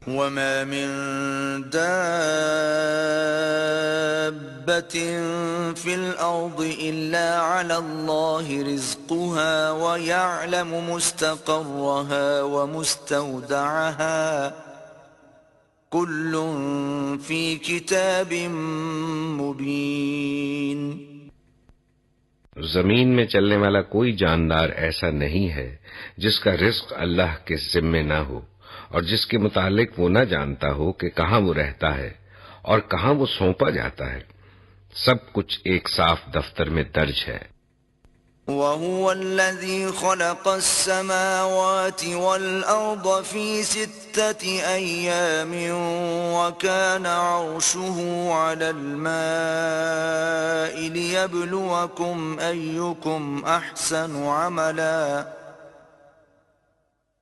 وما من دابة في الأرض إلا على الله رزقها ويعلم مستقرها ومستودعها كل في كتاب مبين۔ زمین میں چلنے والا کوئی جاندار ایسا نہیں ہے جس کا رزق اللہ کے ذمے نہ ہو اور جس کے متعلق وہ نہ جانتا ہو کہ کہاں وہ رہتا ہے اور کہاں وہ سونپا جاتا ہے، سب کچھ ایک صاف دفتر میں درج ہے۔ وَهُوَ الَّذِي خَلَقَ السَّمَاوَاتِ وَالْأَرْضَ فِي 6 أَيَّامٍ وَكَانَ عَرْشُهُ عَلَى الْمَاءِ لِيَبْلُوَكُمْ أَيُّكُمْ أَحْسَنُ عَمَلًا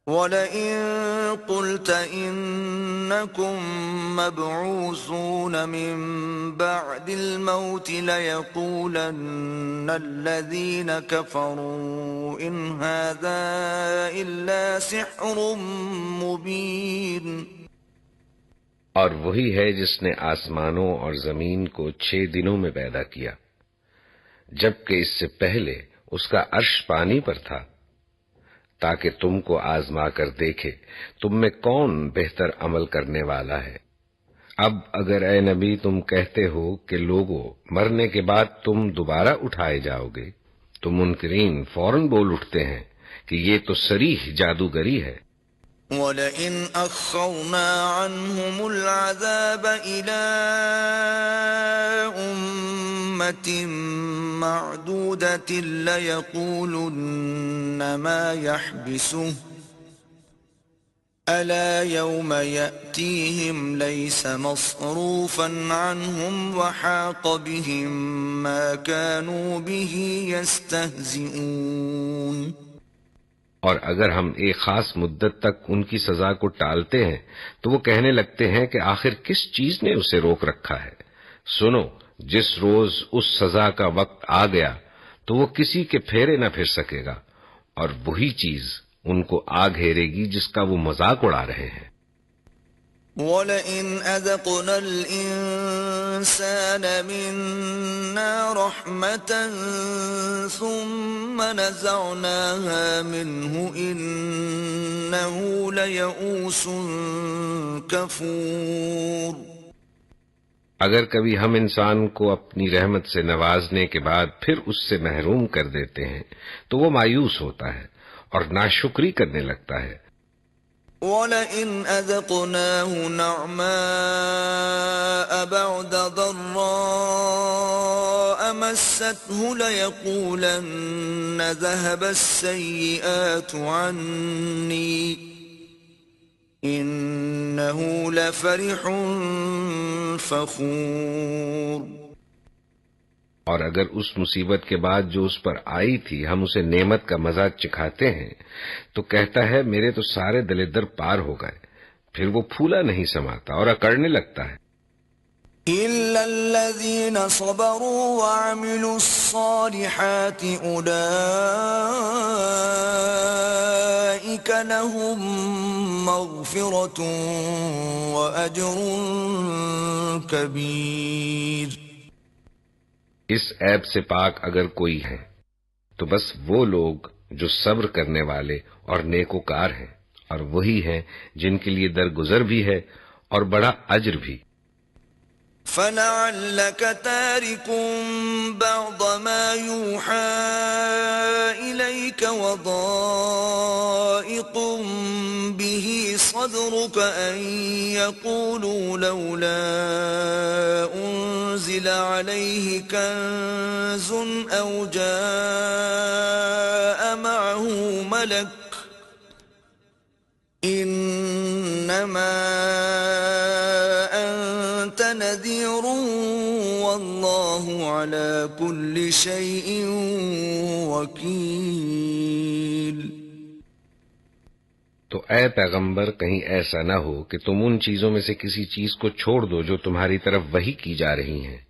وَلَئِن قُلْتَ إِنَّكُمْ مَبْعُوثُونَ مِنْ بَعْدِ الْمَوْتِ لَيَقُولَنَّ الَّذِينَ كَفَرُوا إِنْ هَذَا إِلَّا سِحْرٌ مُبِينٌ۔ اور وہی ہے جس نے آسمانوں اور زمین کو 6 دنوں میں پیدا کیا، جبکہ اس سے پہلے اس کا عرش پانی پر تھا، تاکہ تم کو آزما کر دیکھے تم میں کون بہتر عمل کرنے والا ہے۔ اب اگر اے نبی تم کہتے ہو کہ لوگوں مرنے کے بعد تم دوبارہ اٹھائے جاؤ گے، تو منکرین فوراً بول اٹھتے ہیں کہ یہ تو صریح جادوگری ہے۔ وَلَئِنْ أَخَّرْنَا عَنْهُمُ الْعَذَابَ إِلَىٰ أُمَّةٍ مَّعْدُودَةٍ لَّيَقُولُنَّ مَا يَحْبِسُهُ أَلَا يَوْمَ يَأْتِيهِمْ لَيْسَ مَصْرُوفًا عَنْهُمْ وَحَاقَ بِهِم مَّا كَانُوا بِهِ يَسْتَهْزِئُونَ۔ اور اگر ہم ایک خاص مدت تک ان کی سزا کو ٹالتے ہیں تو وہ کہنے لگتے ہیں کہ آخر کس چیز نے اسے روک رکھا ہے۔ سنو، جس روز اس سزا کا وقت آ گیا تو وہ کسی کے پھیرے نہ پھر سکے گا، اور وہی چیز ان کو آ گھیرے گی جس کا وہ مذاق اڑا رہے ہیں۔ وَلَئِنْ أَذَقْنَا الْإِنسَانَ مِنَّا رَحْمَةً ثُمَّ نَزَعْنَاهَا مِنْهُ إِنَّهُ لَيَئُوسٌ كَفُورٌ۔ اگر کبھی ہم انسان کو اپنی رحمت سے نوازنے کے بعد پھر اس سے محروم کر دیتے ہیں تو وہ مایوس ہوتا ہے اور ناشکری کرنے لگتا ہے۔ وَلَئِنْ أَذَقْنَاهُ نَعْمَاءَ بَعْدَ ضَرَّاءَ مَسَّتْهُ لَيَقُولَنَّ ذَهَبَ السَّيِّئَاتُ عَنِّي إِنَّهُ لَفَرِحٌ فَخُورٌ۔ اور اگر اس مصیبت کے بعد جو اس پر آئی تھی ہم اسے نعمت کا مزہ چکھاتے ہیں تو کہتا ہے میرے تو سارے دل در پار ہو گئے، پھر وہ پھولا نہیں سماتا اور اکڑنے لگتا ہے۔ إِلَّا الَّذِينَ صَبَرُوا وَعَمِلُوا الصَّالِحَاتِ أُولَئِكَ لَهُم مَّغْفِرَةٌ وَأَجْرٌ كَبِيرٌ۔ اس عیب سے پاک اگر کوئی ہے تو بس وہ لوگ جو صبر کرنے والے اور نیکوکار ہیں، اور وہی ہیں جن کے لیے درگزر بھی ہے اور بڑا اجر بھی۔ فَلَعَلَّكَ تَارِكٌ بَعْضَ مَا يُوحَىٰ إِلَيْكَ وَضَائِقٌ بِهِ صَدْرُكَ أَن يَقُولُوا لَوْلَا أُنزِلَ عَلَيْهِ كَنزٌ أَوْ جَاءَ مَعَهُ مَلَكٌ إِنَّمَا أَنتَ نَذِيرٌ وَاللَّهُ عَلَى كُلِّ شَيْءٍ وَكِيلٌ۔ تو اے پیغمبر کہیں ایسا نہ ہو کہ تم ان چیزوں میں سے کسی چیز کو چھوڑ دو جو تمہاری طرف وحی کی جا رہی ہیں،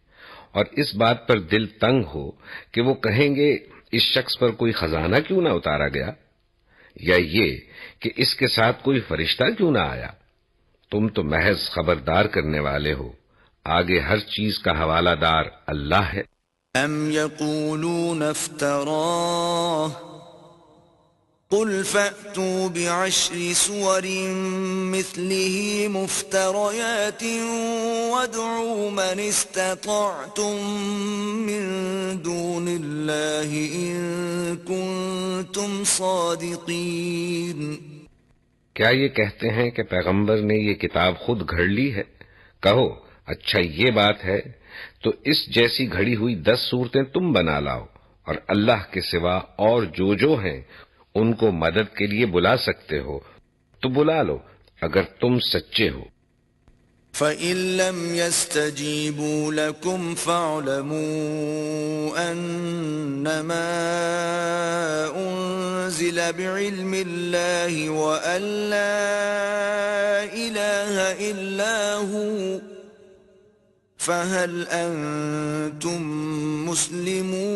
اور اس بات پر دل تنگ ہو کہ وہ کہیں گے اس شخص پر کوئی خزانہ کیوں نہ اتارا گیا، یا یہ کہ اس کے ساتھ کوئی فرشتہ کیوں نہ آیا۔ تم تو محض خبردار کرنے والے ہو، آگے ہر چیز کا حوالہ دار اللہ ہے۔ ام یقولون افتراه قل فأتوا بعشر سور مثله مفتريات وادعوا من استطعتم من دون الله إن كنتم صادقين۔ کیا یہ کہتے ہیں کہ پیغمبر نے یہ کتاب خود گھڑ لی ہے؟ کہو اچھا یہ بات ہے تو اس جیسی گھڑی ہوئی 10 صورتیں تم بنا لاؤ، اور اللہ کے سوا اور جو ہیں ان کو مدد کے لیے بلا سکتے ہو تو بلا لو اگر تم سچے ہو۔ فَإِن لَّمْ يَسْتَجِيبُوا لَكُمْ فَاعْلَمُوا أَنَّمَا أُنزِلَ بِعِلْمِ اللَّهِ وَأَن لَّا إِلَٰهَ إِلَّا هُوَ فَهَلْ أَنتُم مُّسْلِمُونَ۔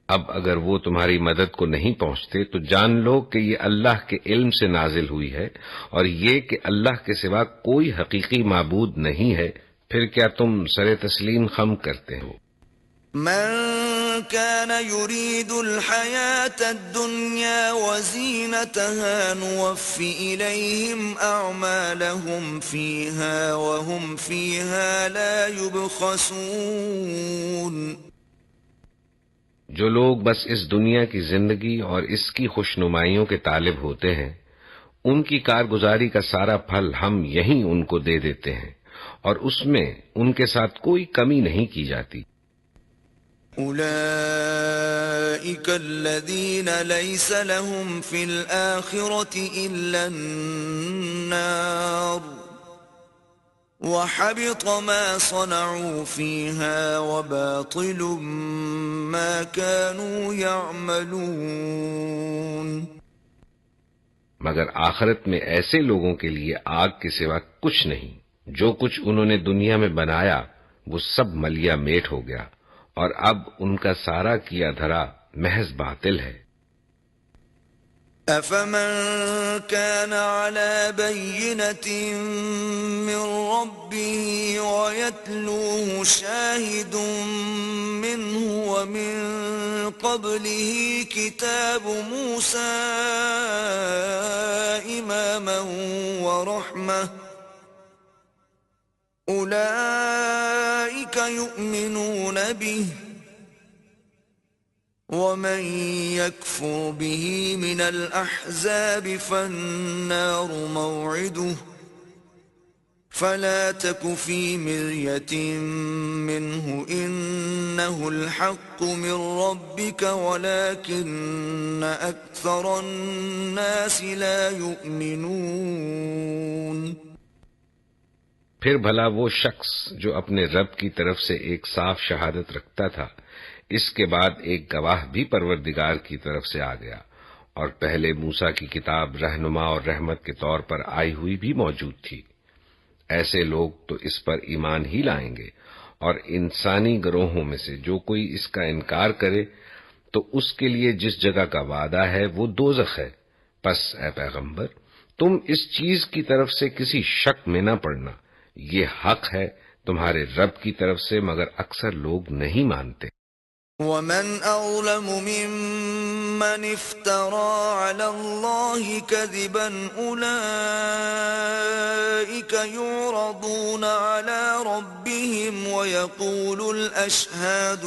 اب اگر وہ تمہاری مدد کو نہیں پہنچتے تو جان لو کہ یہ اللہ کے علم سے نازل ہوئی ہے، اور یہ کہ اللہ کے سوا کوئی حقیقی معبود نہیں ہے، پھر کیا تم سر تسلیم خم کرتے ہو؟ من كان يريد الحياة الدنيا وزينتها نوفي إليهم أعمالهم فيها وهم فيها لا يبخسون۔ جو لوگ بس اس دنیا کی زندگی اور اس کی خوشنمائیوں کے طالب ہوتے ہیں، ان کی کارگزاری کا سارا پھل ہم یہیں ان کو دے دیتے ہیں، اور اس میں ان کے ساتھ کوئی کمی نہیں کی جاتی۔ أولئك الذين ليس لهم في الآخرة إلا النار وحبط ما صنعوا فيها وباطل ما كانوا يعملون۔ مگر آخرت میں ایسے لوگوں کے لیے آگ کے سوا کچھ نہیں، جو کچھ انہوں نے دنیا میں بنایا وہ سب ملیا میٹ ہو گیا، اور اب ان کا سارا کیا دھرا محض باطل ہے۔ أفمن كان على بينة من ربه ويتلوه شاهد منه ومن قبله كتاب موسى إماما ورحمة أولئك يؤمنون به ومن يكفر به من الأحزاب فالنار موعده فلا تك في مرية منه إنه الحق من ربك ولكن أكثر الناس لا يؤمنون۔ پھر بھلا وہ شخص جو اپنے رب کی طرف سے ایک صاف شہادت رکھتا تھا، اس کے بعد ایک گواہ بھی پروردگار کی طرف سے آ گیا، اور پہلے موسیٰ کی کتاب رہنما اور رحمت کے طور پر آئی ہوئی بھی موجود تھی، ایسے لوگ تو اس پر ایمان ہی لائیں گے، اور انسانی گروہوں میں سے جو کوئی اس کا انکار کرے تو اس کے لیے جس جگہ کا وعدہ ہے وہ دوزخ ہے۔ پس اے پیغمبر تم اس چیز کی طرف سے کسی شک میں نہ پڑنا، یہ حق ہے تمہارے رب کی طرف سے، مگر اکثر لوگ نہیں مانتے۔ ومن أظلم ممن افترى على الله كذبا أولئك يعرضون على ربهم ويقول الأشهاد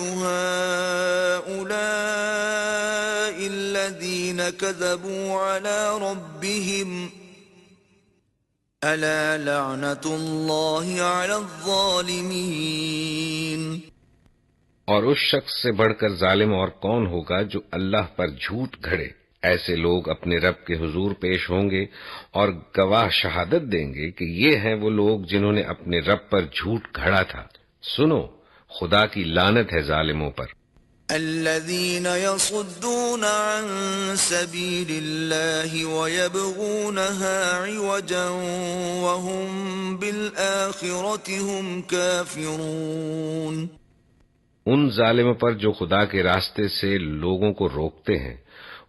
هؤلاء الذين كذبوا على ربهم ألا لعنة الله على الظالمين۔ اور اس شخص سے بڑھ کر ظالم اور کون ہوگا جو اللہ پر جھوٹ گھڑے؟ ایسے لوگ اپنے رب کے حضور پیش ہوں گے اور گواہ شہادت دیں گے کہ یہ ہیں وہ لوگ جنہوں نے اپنے رب پر جھوٹ گھڑا تھا۔ سنو، خدا کی لعنت ہے ظالموں پر۔ الذين يصدون عن سبيل الله ويبغونها عوجا وهم بالآخرة هم كافرون۔ ان ظالموں پر جو خدا کے راستے سے لوگوں کو روکتے ہیں،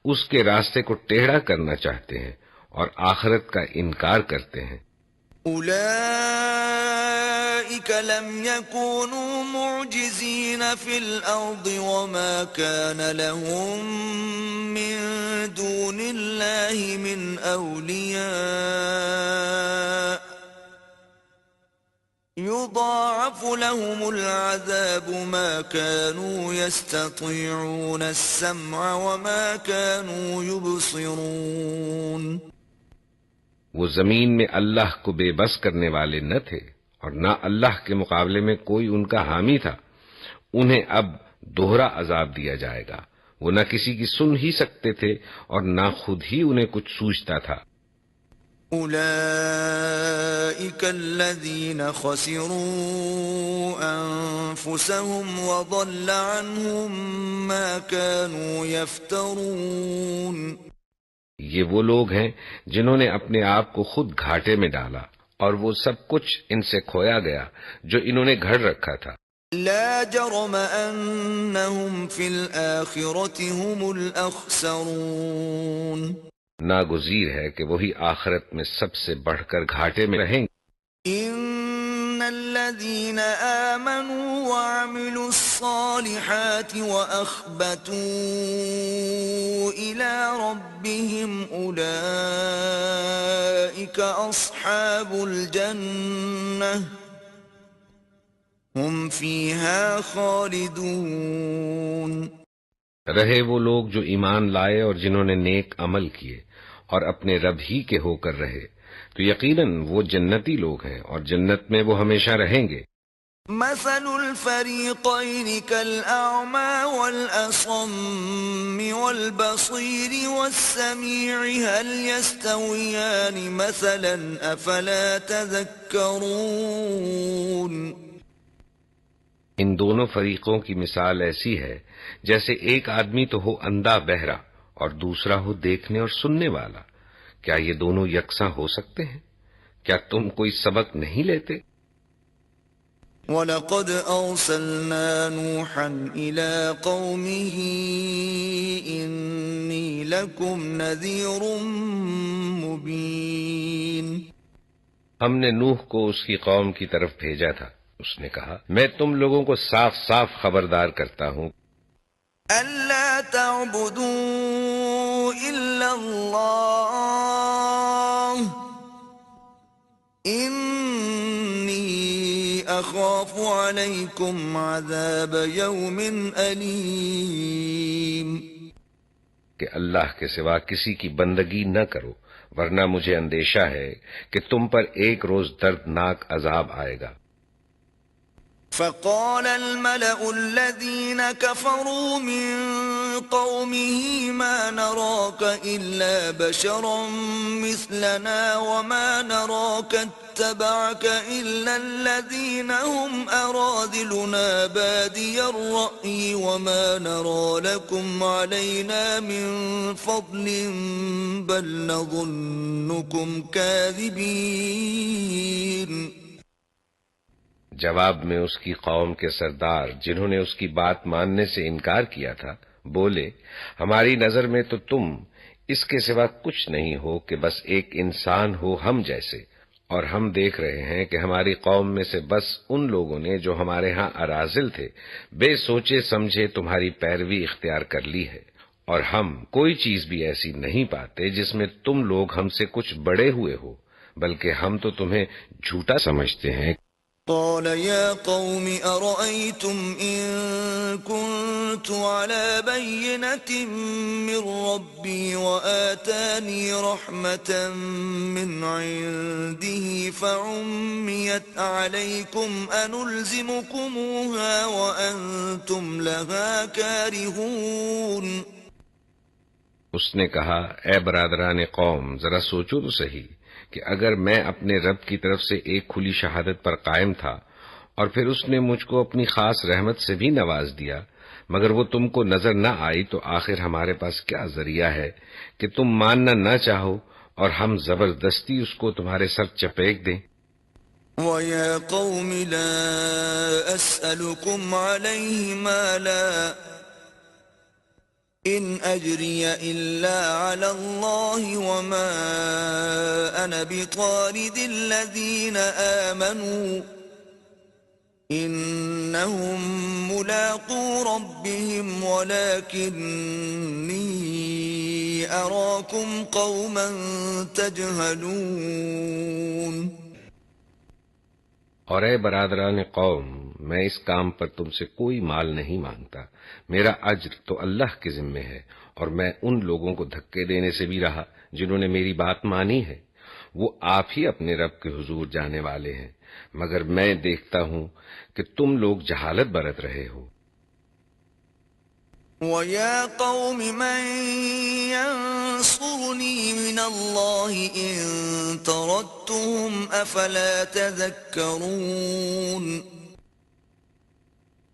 اس کے راستے کو ٹیڑھا کرنا چاہتے ہیں، اور آخرت کا انکار کرتے ہیں۔ أولئك لم يكونوا معجزين في الأرض وما كان لهم من دون الله من أولياء يضاعف لهم العذاب ما كانوا يستطيعون السمع وما كانوا يبصرون۔ وہ زمین میں اللہ کو بے بس کرنے والے نہ تھے اور نہ اللہ کے مقابلے میں کوئی ان کا حامی تھا، انہیں اب دوہرا عذاب دیا جائے گا۔ وہ نہ کسی کی سن ہی سکتے تھے اور نہ خود ہی انہیں کچھ سوچتا تھا۔ أولئك الذين خسروا أنفسهم وضل عنهم ما كانوا يفترون۔ یہ وہ لوگ ہیں جنہوں نے اپنے آپ کو خود گھاٹے میں ڈالا اور وہ سب کچھ ان سے کھویا گیا جو انہوں نے گھڑ رکھا تھا۔ لا جرم أنهم في الآخرة هم الأخسرون۔ ناگزیر ہے کہ وہی آخرت میں سب سے بڑھ کر گھاٹے میں رہیں گے۔ إن الذين آمنوا وعملوا الصالحات وأخبتوا إلى ربهم أولئك أصحاب الجنة هم فيها خالدون۔ رہے وہ لوگ جو ایمان لائے اور جنہوں نے نیک عمل کیے اور اپنے رب ہی کے ہو کر رہے، تو یقیناً وہ جنتی لوگ ہیں اور جنت میں وہ ہمیشہ رہیں گے۔ مثل الفريقين كالأعمى والأصم والبصير والسميع هل يستويان مثلا أفلا تذكرون۔ ان دونوں فریقوں کی مثال ایسی ہے جیسے ایک آدمی تو ہو اندھا بہرا اور دوسرا ہو دیکھنے اور سننے والا، کیا یہ دونوں یکساں ہو سکتے ہیں؟ کیا تم کوئی سبق نہیں لیتے؟ وَلَقَدْ أَرْسَلْنَا نُوحًا إِلَىٰ قَوْمِهِ إِنِّي لَكُمْ نَذِيرٌ مُّبِينٌ۔ ہم نے نوح کو اس کی قوم کی طرف بھیجا تھا، اس نے کہا میں تم لوگوں کو صاف صاف خبردار کرتا ہوں أَلَّا تَعْبُدُوا إِلَّا اللَّهَ إِنِّي أَخَافُ عَلَيْكُمْ عَذَابَ يَوْمٍ أَلِيمٍ۔ کہ اللہ کے سوا کسی کی بندگی نہ کرو، ورنہ مجھے اندیشہ ہے کہ تم پر ایک روز دردناک عذاب آئے گا۔ فقال الملأ الذين كفروا من قومه ما نراك إلا بشرا مثلنا وما نراك اتبعك إلا الذين هم أراذلنا بادي الرأي وما نرى لكم علينا من فضل بل نظنكم كاذبين۔ جواب میں اس کی قوم کے سردار جنہوں نے اس کی بات ماننے سے انکار کیا تھا بولے ہماری نظر میں تو تم اس کے سوا کچھ نہیں ہو کہ بس ایک انسان ہو ہم جیسے، اور ہم دیکھ رہے ہیں کہ ہماری قوم میں سے بس ان لوگوں نے جو ہمارے ہاں اراذل تھے بے سوچے سمجھے تمہاری پیروی اختیار کر لی ہے، اور ہم کوئی چیز بھی ایسی نہیں پاتے جس میں تم لوگ ہم سے کچھ بڑے ہوئے ہو، بلکہ ہم تو تمہیں جھوٹا سمجھتے ہیں۔ قال يا قوم أرأيتم إن كنت على بينة من ربي وآتاني رحمة من عنده فعميت عليكم أنلزمكموها وأنتم لها كارهون۔ اس نے کہا اے برادران قوم ذرا سوچو تو صحیح کہ اگر میں اپنے رب کی طرف سے ایک کھلی شہادت پر قائم تھا اور پھر اس نے مجھ کو اپنی خاص رحمت سے بھی نواز دیا مگر وہ تم کو نظر نہ آئی، تو آخر ہمارے پاس کیا ذریعہ ہے کہ تم ماننا نہ چاہو اور ہم زبردستی اس کو تمہارے سر چپیک دیں۔ وَيَا قَوْمِ لَا أَسْأَلُكُمْ عَلَيْهِ مَالًا إن أجري إلا على الله وما أنا بطارد الذين آمنوا إنهم ملاقو ربهم ولكني أراكم قوما تجهلون. اور اے برادران قوم، میں اس کام پر تم سے کوئی مال نہیں مانگتا، میرا اجر تو اللہ کے ذمے ہے، اور میں ان لوگوں کو دھکے دینے سے بھی رہا جنہوں نے میری بات مانی ہے، وہ آپ ہی اپنے رب کے حضور جانے والے ہیں، مگر میں دیکھتا ہوں کہ تم لوگ جہالت برت رہے ہو. وَيَا قَوْمِ مَنْ يَنْصُرُنِي مِنَ اللَّهِ إِن طَرَدتُّهُمْ أَفَلَا تَذَكَّرُونَ.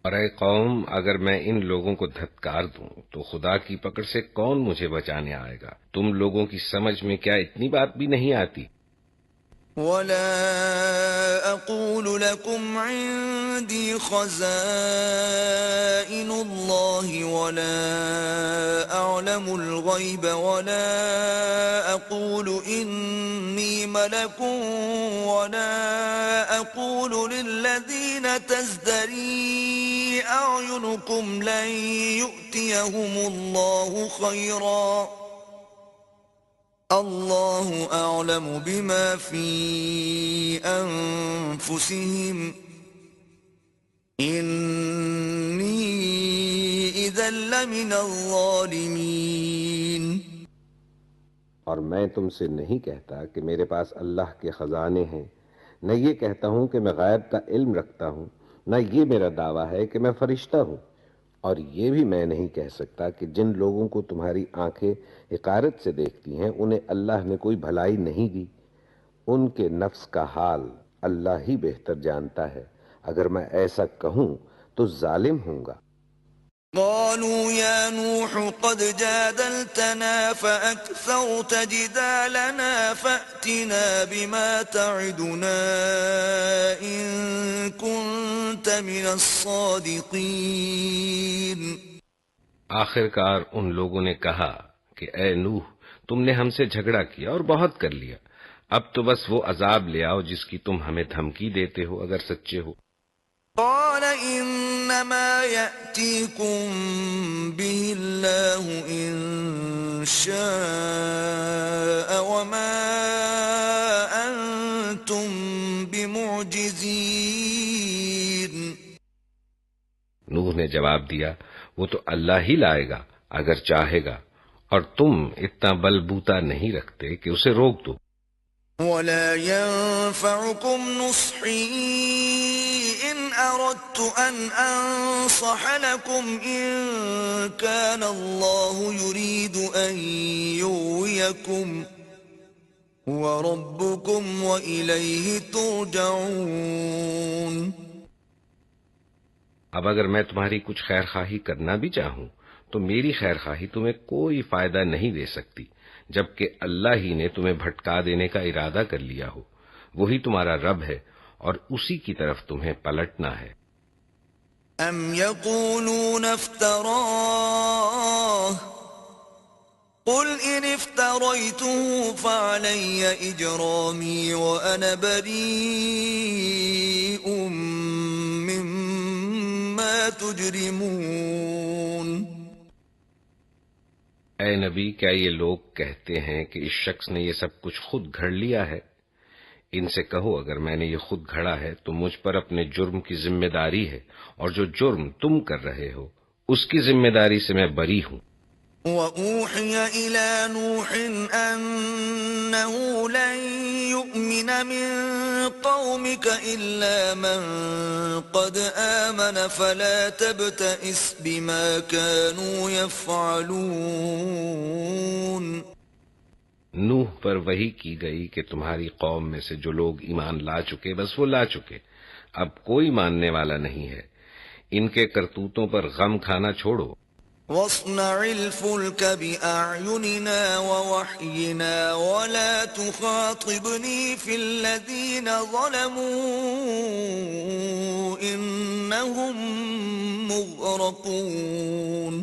اور اے قوم، اگر میں ان لوگوں کو دھتکار دوں تو خدا کی پکڑ سے کون مجھے بچانے آئے گا؟ تم لوگوں کی سمجھ میں کیا اتنی بات بھی نہیں آتی؟ وَلَا أَقُولُ لَكُمْ عِندِي خَزَائِنُ اللَّهِ وَلَا أَعْلَمُ الْغَيْبَ وَلَا أَقُولُ إِنِّي مَلَكٌ وَلَا أَقُولُ لِلَّذِينَ تَزْدَرِي أَعْيُنُكُمْ لَن يُؤْتِيَهُمُ اللَّهُ خَيْرًا اللہ اعلم بما فی انفسہم انی اذا لمن الظالمین. اور میں تم سے نہیں کہتا کہ میرے پاس اللہ کے خزانے ہیں، نہ یہ کہتا ہوں کہ میں غیب کا علم رکھتا ہوں، نہ یہ میرا دعویٰ ہے کہ میں فرشتہ ہوں، اور یہ بھی میں نہیں کہہ سکتا کہ جن لوگوں کو تمہاری آنکھیں حقارت سے دیکھتی ہیں انہیں اللہ نے کوئی بھلائی نہیں دی. ان کے نفس کا حال اللہ ہی بہتر جانتا ہے، اگر میں ایسا کہوں تو ظالم ہوں گا. قالوا يا نوح قد جادلتنا فأكثرت جدالنا فأتنا بما تعدنا إن كنت من الصادقين. آخر کار ان لوگوں نے کہا کہ اے نوح، تم نے ہم سے جھگڑا کیا اور بہت کر لیا، اب تو بس وہ عذاب لے آؤ جس کی تم ہمیں دھمکی دیتے ہو اگر سچے ہو. قال انما يأتيكم به الله ان شاء وما انتم بمعجزين. نوح نے جواب دیا، وہ تو اللہ ہی لائے گا اگر چاہے گا، اور تم اتنا بل بوتا نہیں رکھتے کہ اسے روک دو. ولا ينفعكم نصحي إن أردت أن أنصح لكم إن كان الله يريد أن يغويكم هو ربكم وإليه ترجعون. اب اگر میں تمہاری کچھ خیر خواہی کرنا بھی چاہوں تو میری خیر خواہی تمہیں کوئی فائدہ نہیں دے سکتی، جبکہ اللہ ہی نے تمہیں بھٹکا دینے کا ارادہ کر لیا ہو. وہی تمہارا رب ہے اور اسی کی طرف تمہیں پلٹنا ہے. ام یقولون افتراه قل ان افتریته فعلی اجرامی وانا بریء مما تجرمون. اے نبی، کیا یہ لوگ کہتے ہیں کہ اس شخص نے یہ سب کچھ خود گھڑ لیا ہے؟ ان سے کہو اگر میں نے یہ خود گھڑا ہے تو مجھ پر اپنے جرم کی ذمہ داری ہے، اور جو جرم تم کر رہے ہو اس کی ذمہ داری سے میں بری ہوں. وَأُوحِيَ إِلَى نُوحٍ أَنَّهُ لَن يُؤْمِنَ مِن قَوْمِكَ إِلَّا مَن قَدْ آمَنَ فَلَا تَبْتَئِسْ بِمَا كَانُوا يَفْعَلُونَ. نوح پر وحی کی گئی کہ تمہاری قوم میں سے جو لوگ ایمان لا چکے بس وہ لا چکے، اب کوئی ماننے والا نہیں ہے. ان کے کرتوتوں پر غم کھانا چھوڑو. وَاصْنَعِ الْفُلْكَ بِأَعْيُنِنَا وَوَحْيِنَا وَلَا تُخَاطِبْنِي فِي الَّذِينَ ظَلَمُوا إِنَّهُمْ مُغْرَقُونَ.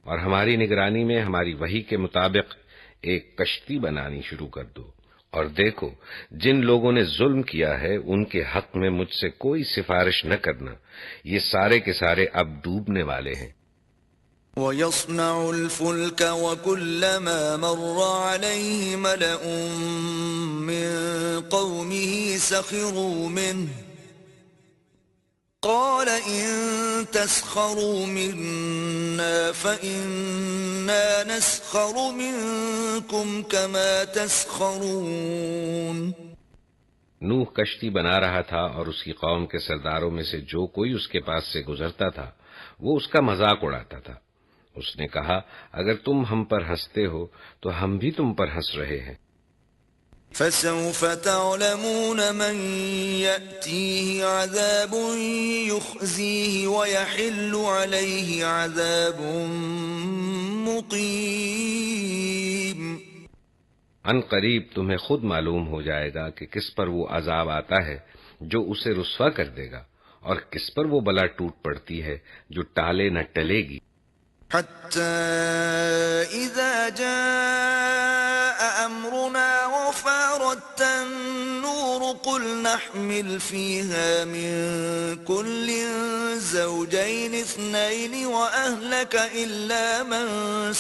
اور ہماری نگرانی میں ہماری وحی کے مطابق ایک کشتی بنانی شروع کر دو، اور دیکھو جن لوگوں نے ظلم کیا ہے ان کے حق میں مجھ سے کوئی سفارش نہ کرنا، یہ سارے کے سارے اب ڈوبنے والے ہیں۔ وَيَصْنَعُ الْفُلْكَ وَكُلَّمَا مَرَّ عَلَيْهِ مَلَأٌ مِّن قَوْمِهِ سَخِرُوا مِنْهُ قَالَ إِن تَسْخَرُوا مِنَّا فَإِنَّا نَسْخَرُ مِنكُمْ كَمَا تَسْخَرُونَ۔ نوح کشتی بنا رہا تھا اور اس کی قوم کے سرداروں میں سے جو کوئی اس کے پاس سے گزرتا تھا وہ اس کا مذاق اڑاتا تھا۔ اس نے کہا اگر تم ہم پر ہنستے ہو تو ہم بھی تم پر ہنس رہے ہیں۔ فَسَوْفَ تَعْلَمُونَ مَن يَأْتِيهِ عَذَابٌ يُخْزِيهِ وَيَحِلُّ عَلَيْهِ عَذَابٌ مُقِيمٌ۔ ان قریب تمہیں خود معلوم ہو جائے گا کہ کس پر وہ عذاب آتا ہے جو اسے رسوا کر دے گا، اور کس پر وہ بلا ٹوٹ پڑتی ہے جو ٹالے نہ ٹلے گی۔ حَتَّى إِذَا جَاءَ أَمْرُنَا وَفَارَتِ النُّورُ قُلْ نَحْمِلُ فِيهَا مِن كُلٍّ زَوْجَيْنِ اثْنَيْنِ وَأَهْلَكَ إِلَّا مَن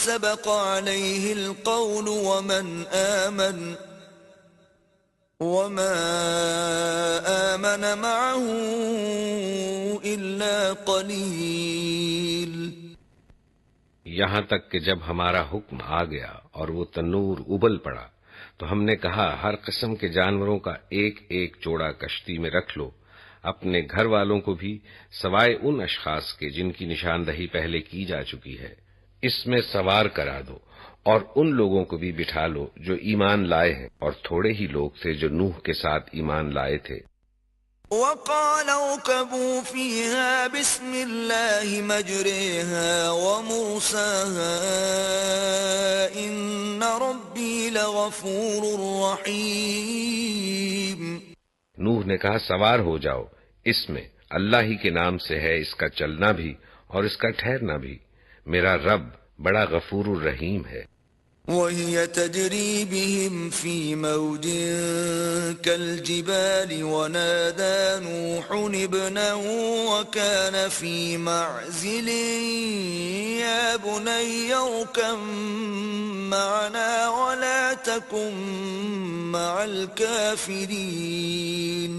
سَبَقَ عَلَيْهِ الْقَوْلُ وَمَا آمَنَ مَعَهُ إِلَّا قَلِيلٌ۔ یہاں تک کہ جب ہمارا حکم آ گیا اور وہ تنور ابل پڑا تو ہم نے کہا ہر قسم کے جانوروں کا ایک ایک جوڑا کشتی میں رکھ لو، اپنے گھر والوں کو بھی سوائے ان اشخاص کے جن کی نشاندہی پہلے کی جا چکی ہے، اس میں سوار کرا دو، اور ان لوگوں کو بھی بٹھا لو جو ایمان لائے ہیں، اور تھوڑے ہی لوگ تھے جو نوح کے ساتھ ایمان لائے تھے۔ وَقَالَ ارْكَبُوا فِيهَا بِسْمِ اللَّهِ مَجْرَاهَا وَمُرْسَاهَا إِنَّ رَبِّي لَغَفُورٌ رَّحِيمٌ۔ نوح نے کہا سوار ہو جاؤ، اس میں اللہ ہی کے نام سے ہے اس کا چلنا بھی اور اس کا ٹھہرنا بھی، میرا رب بڑا غفور الرحیم ہے۔ وَهِيَ تَجْرِي بِهِمْ فِي مَوْجٍ كَالْجِبَالِ وَنَادَى نُوحٌ ابْنَهُ وَكَانَ فِي مَعْزِلٍ يَا بُنَيَّ ارْكَب مَّعَنَا وَلَا تَكُن مَّعَ الْكَافِرِينَ۔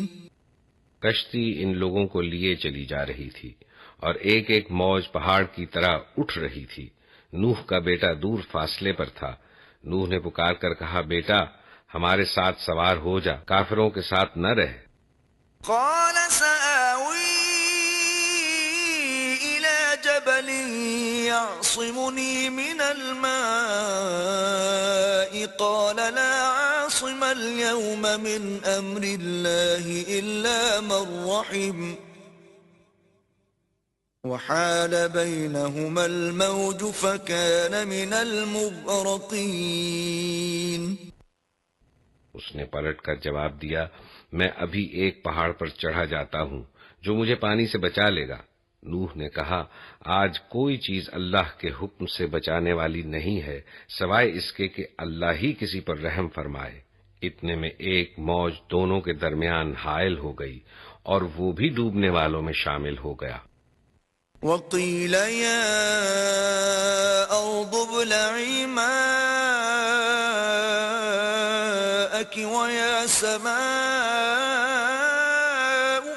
کشتی ان لوگوں کو لیے چلی جا رہی تھی اور ایک ایک موج پہاڑ کی طرح اٹھ رہی تھی۔ نوح کا بیٹا دور فاصلے پر تھا۔ نوح نے پکار کر کہا بیٹا ہمارے ساتھ سوار ہو جا، کافروں کے ساتھ نہ رہ۔ قال سآوي إلى جبل يعصمني من الماء قال لا عاصم اليوم من أمر الله إلا من رحم وحال بينهما الموج فكان من المغرقين۔ اس نے پلٹ کر جواب دیا میں ابھی ایک پہاڑ پر چڑھا جاتا ہوں جو مجھے پانی سے بچا لے گا۔ نوح نے کہا آج کوئی چیز اللہ کے حکم سے بچانے والی نہیں ہے سوائے اس کے کہ اللہ ہی کسی پر رحم فرمائے۔ اتنے میں ایک موج دونوں کے درمیان حائل ہو گئی اور وہ بھی ڈوبنے والوں میں شامل ہو گیا۔ وَقِيلَ يَا أَرْضُ ابْلَعِي مَاءَكِ وَيَا سَمَاءُ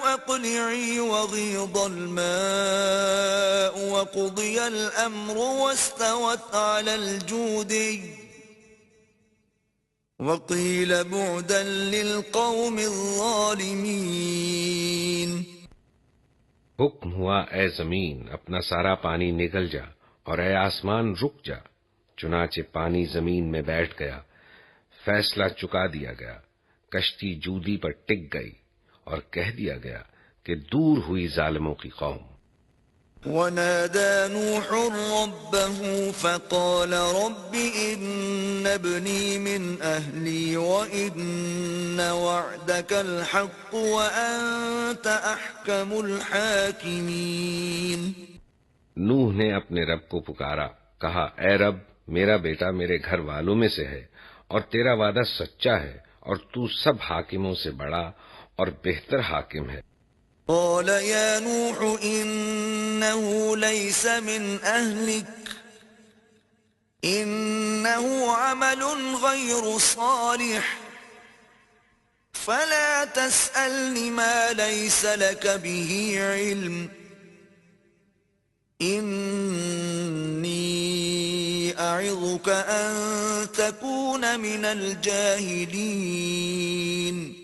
أَقْلِعِي وَغِيضَ الْمَاءُ وَقُضِيَ الْأَمْرُ وَاسْتَوَتْ عَلَى الْجُودِيِّ وَقِيلَ بُعْدًا لِلْقَوْمِ الظَّالِمِينَ۔ حکم ہوا اے زمین اپنا سارا پانی نگل جا اور اے آسمان رک جا، چنانچہ پانی زمین میں بیٹھ گیا، فیصلہ چکا دیا گیا، کشتی جودی پر ٹک گئی اور کہہ دیا گیا کہ دور ہوئی ظالموں کی قوم۔ وَنَادَى نُوحٌ رَبَّهُ فَقَالَ رَبِّ إِنَّ ابْنِي مِنْ أَهْلِي وَإِنَّ وَعْدَكَ الْحَقُّ وَأَنْتَ أَحْكَمُ الْحَاكِمِينَ۔ نوح نے اپنے رب کو پکارا کہا اے رب میرا بیٹا میرے گھر والوں میں سے ہے اور تیرا وعدہ سچا ہے اور تو سب حاکموں سے بڑا اور بہتر حاکم ہے۔ قال يا نوح إنه ليس من أهلك إنه عمل غير صالح فلا تسألني ما ليس لك به علم إني أعظك أن تكون من الجاهلين۔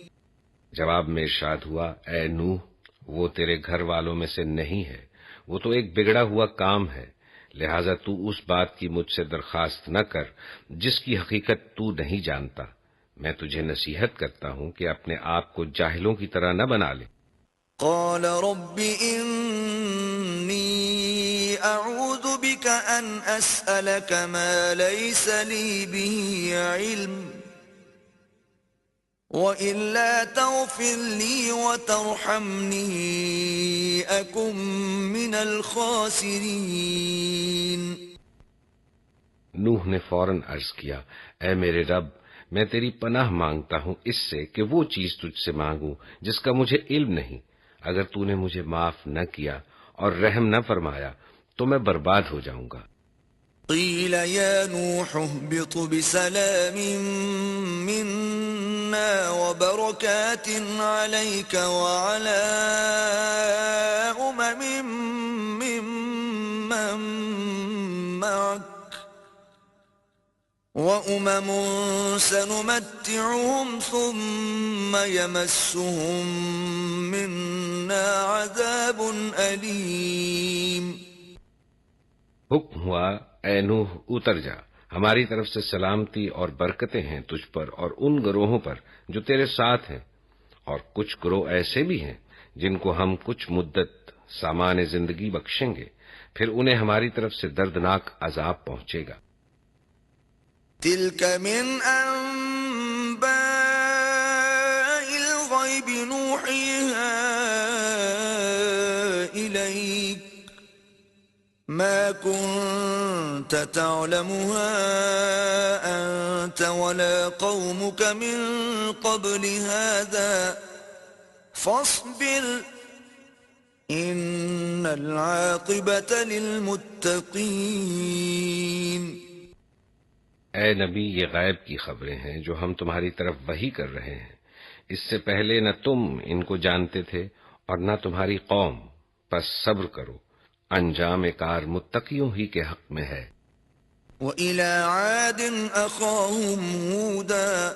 جواب میں ارشاد ہوا اے نوح وہ تیرے گھر والوں میں سے نہیں ہے، وہ تو ایک بگڑا ہوا کام ہے، لہذا تو اس بات کی مجھ سے درخواست نہ کر جس کی حقیقت تو نہیں جانتا۔ میں تجھے نصیحت کرتا ہوں کہ اپنے آپ کو جاہلوں کی طرح نہ بنا لے۔ قال رب إني أعوذ بك أن أسألك ما ليس لي به علم وإلا تغفر لي وترحمني أكن من الخاسرين۔ نوح نے فوراً عرض کیا اے میرے رب میں تیری پناہ مانگتا ہوں اس سے کہ وہ چیز تجھ سے مانگوں جس کا مجھے علم نہیں، اگر تو نے مجھے معاف نہ کیا اور رحم نہ فرمایا تو میں برباد ہو جاؤں گا۔ قیل یا نوح اهبط بسلام منا وبركات عليك وعلى ممن معك وأمم سنمتعهم ثم يمسهم منا عذاب أليم۔ حکم ہوا اے نوح اتر جا، ہماری طرف سے سلامتی اور برکتیں ہیں تجھ پر اور ان گروہوں پر جو تیرے ساتھ ہیں، اور کچھ گروہ ایسے بھی ہیں جن کو ہم کچھ مدت سامان زندگی بخشیں گے، پھر انہیں ہماری طرف سے دردناک عذاب پہنچے گا۔ تلك من أنباء الغيب نوحيها إليك ما كنت تعلمها أنت ولا قومك من قبل هذا فاصبر إن العاقبة للمتقين۔ اے نبی یہ غیب کی خبریں ہیں جو ہم تمہاری طرف وحی کر رہے ہیں، اس سے پہلے نہ تم ان کو جانتے تھے اور نہ تمہاری قوم، پس صبر کرو، انجام کار متقیوں ہی کے حق میں ہے۔ وَإِلَى عَادٍ أَخَاهُمْ هُودًا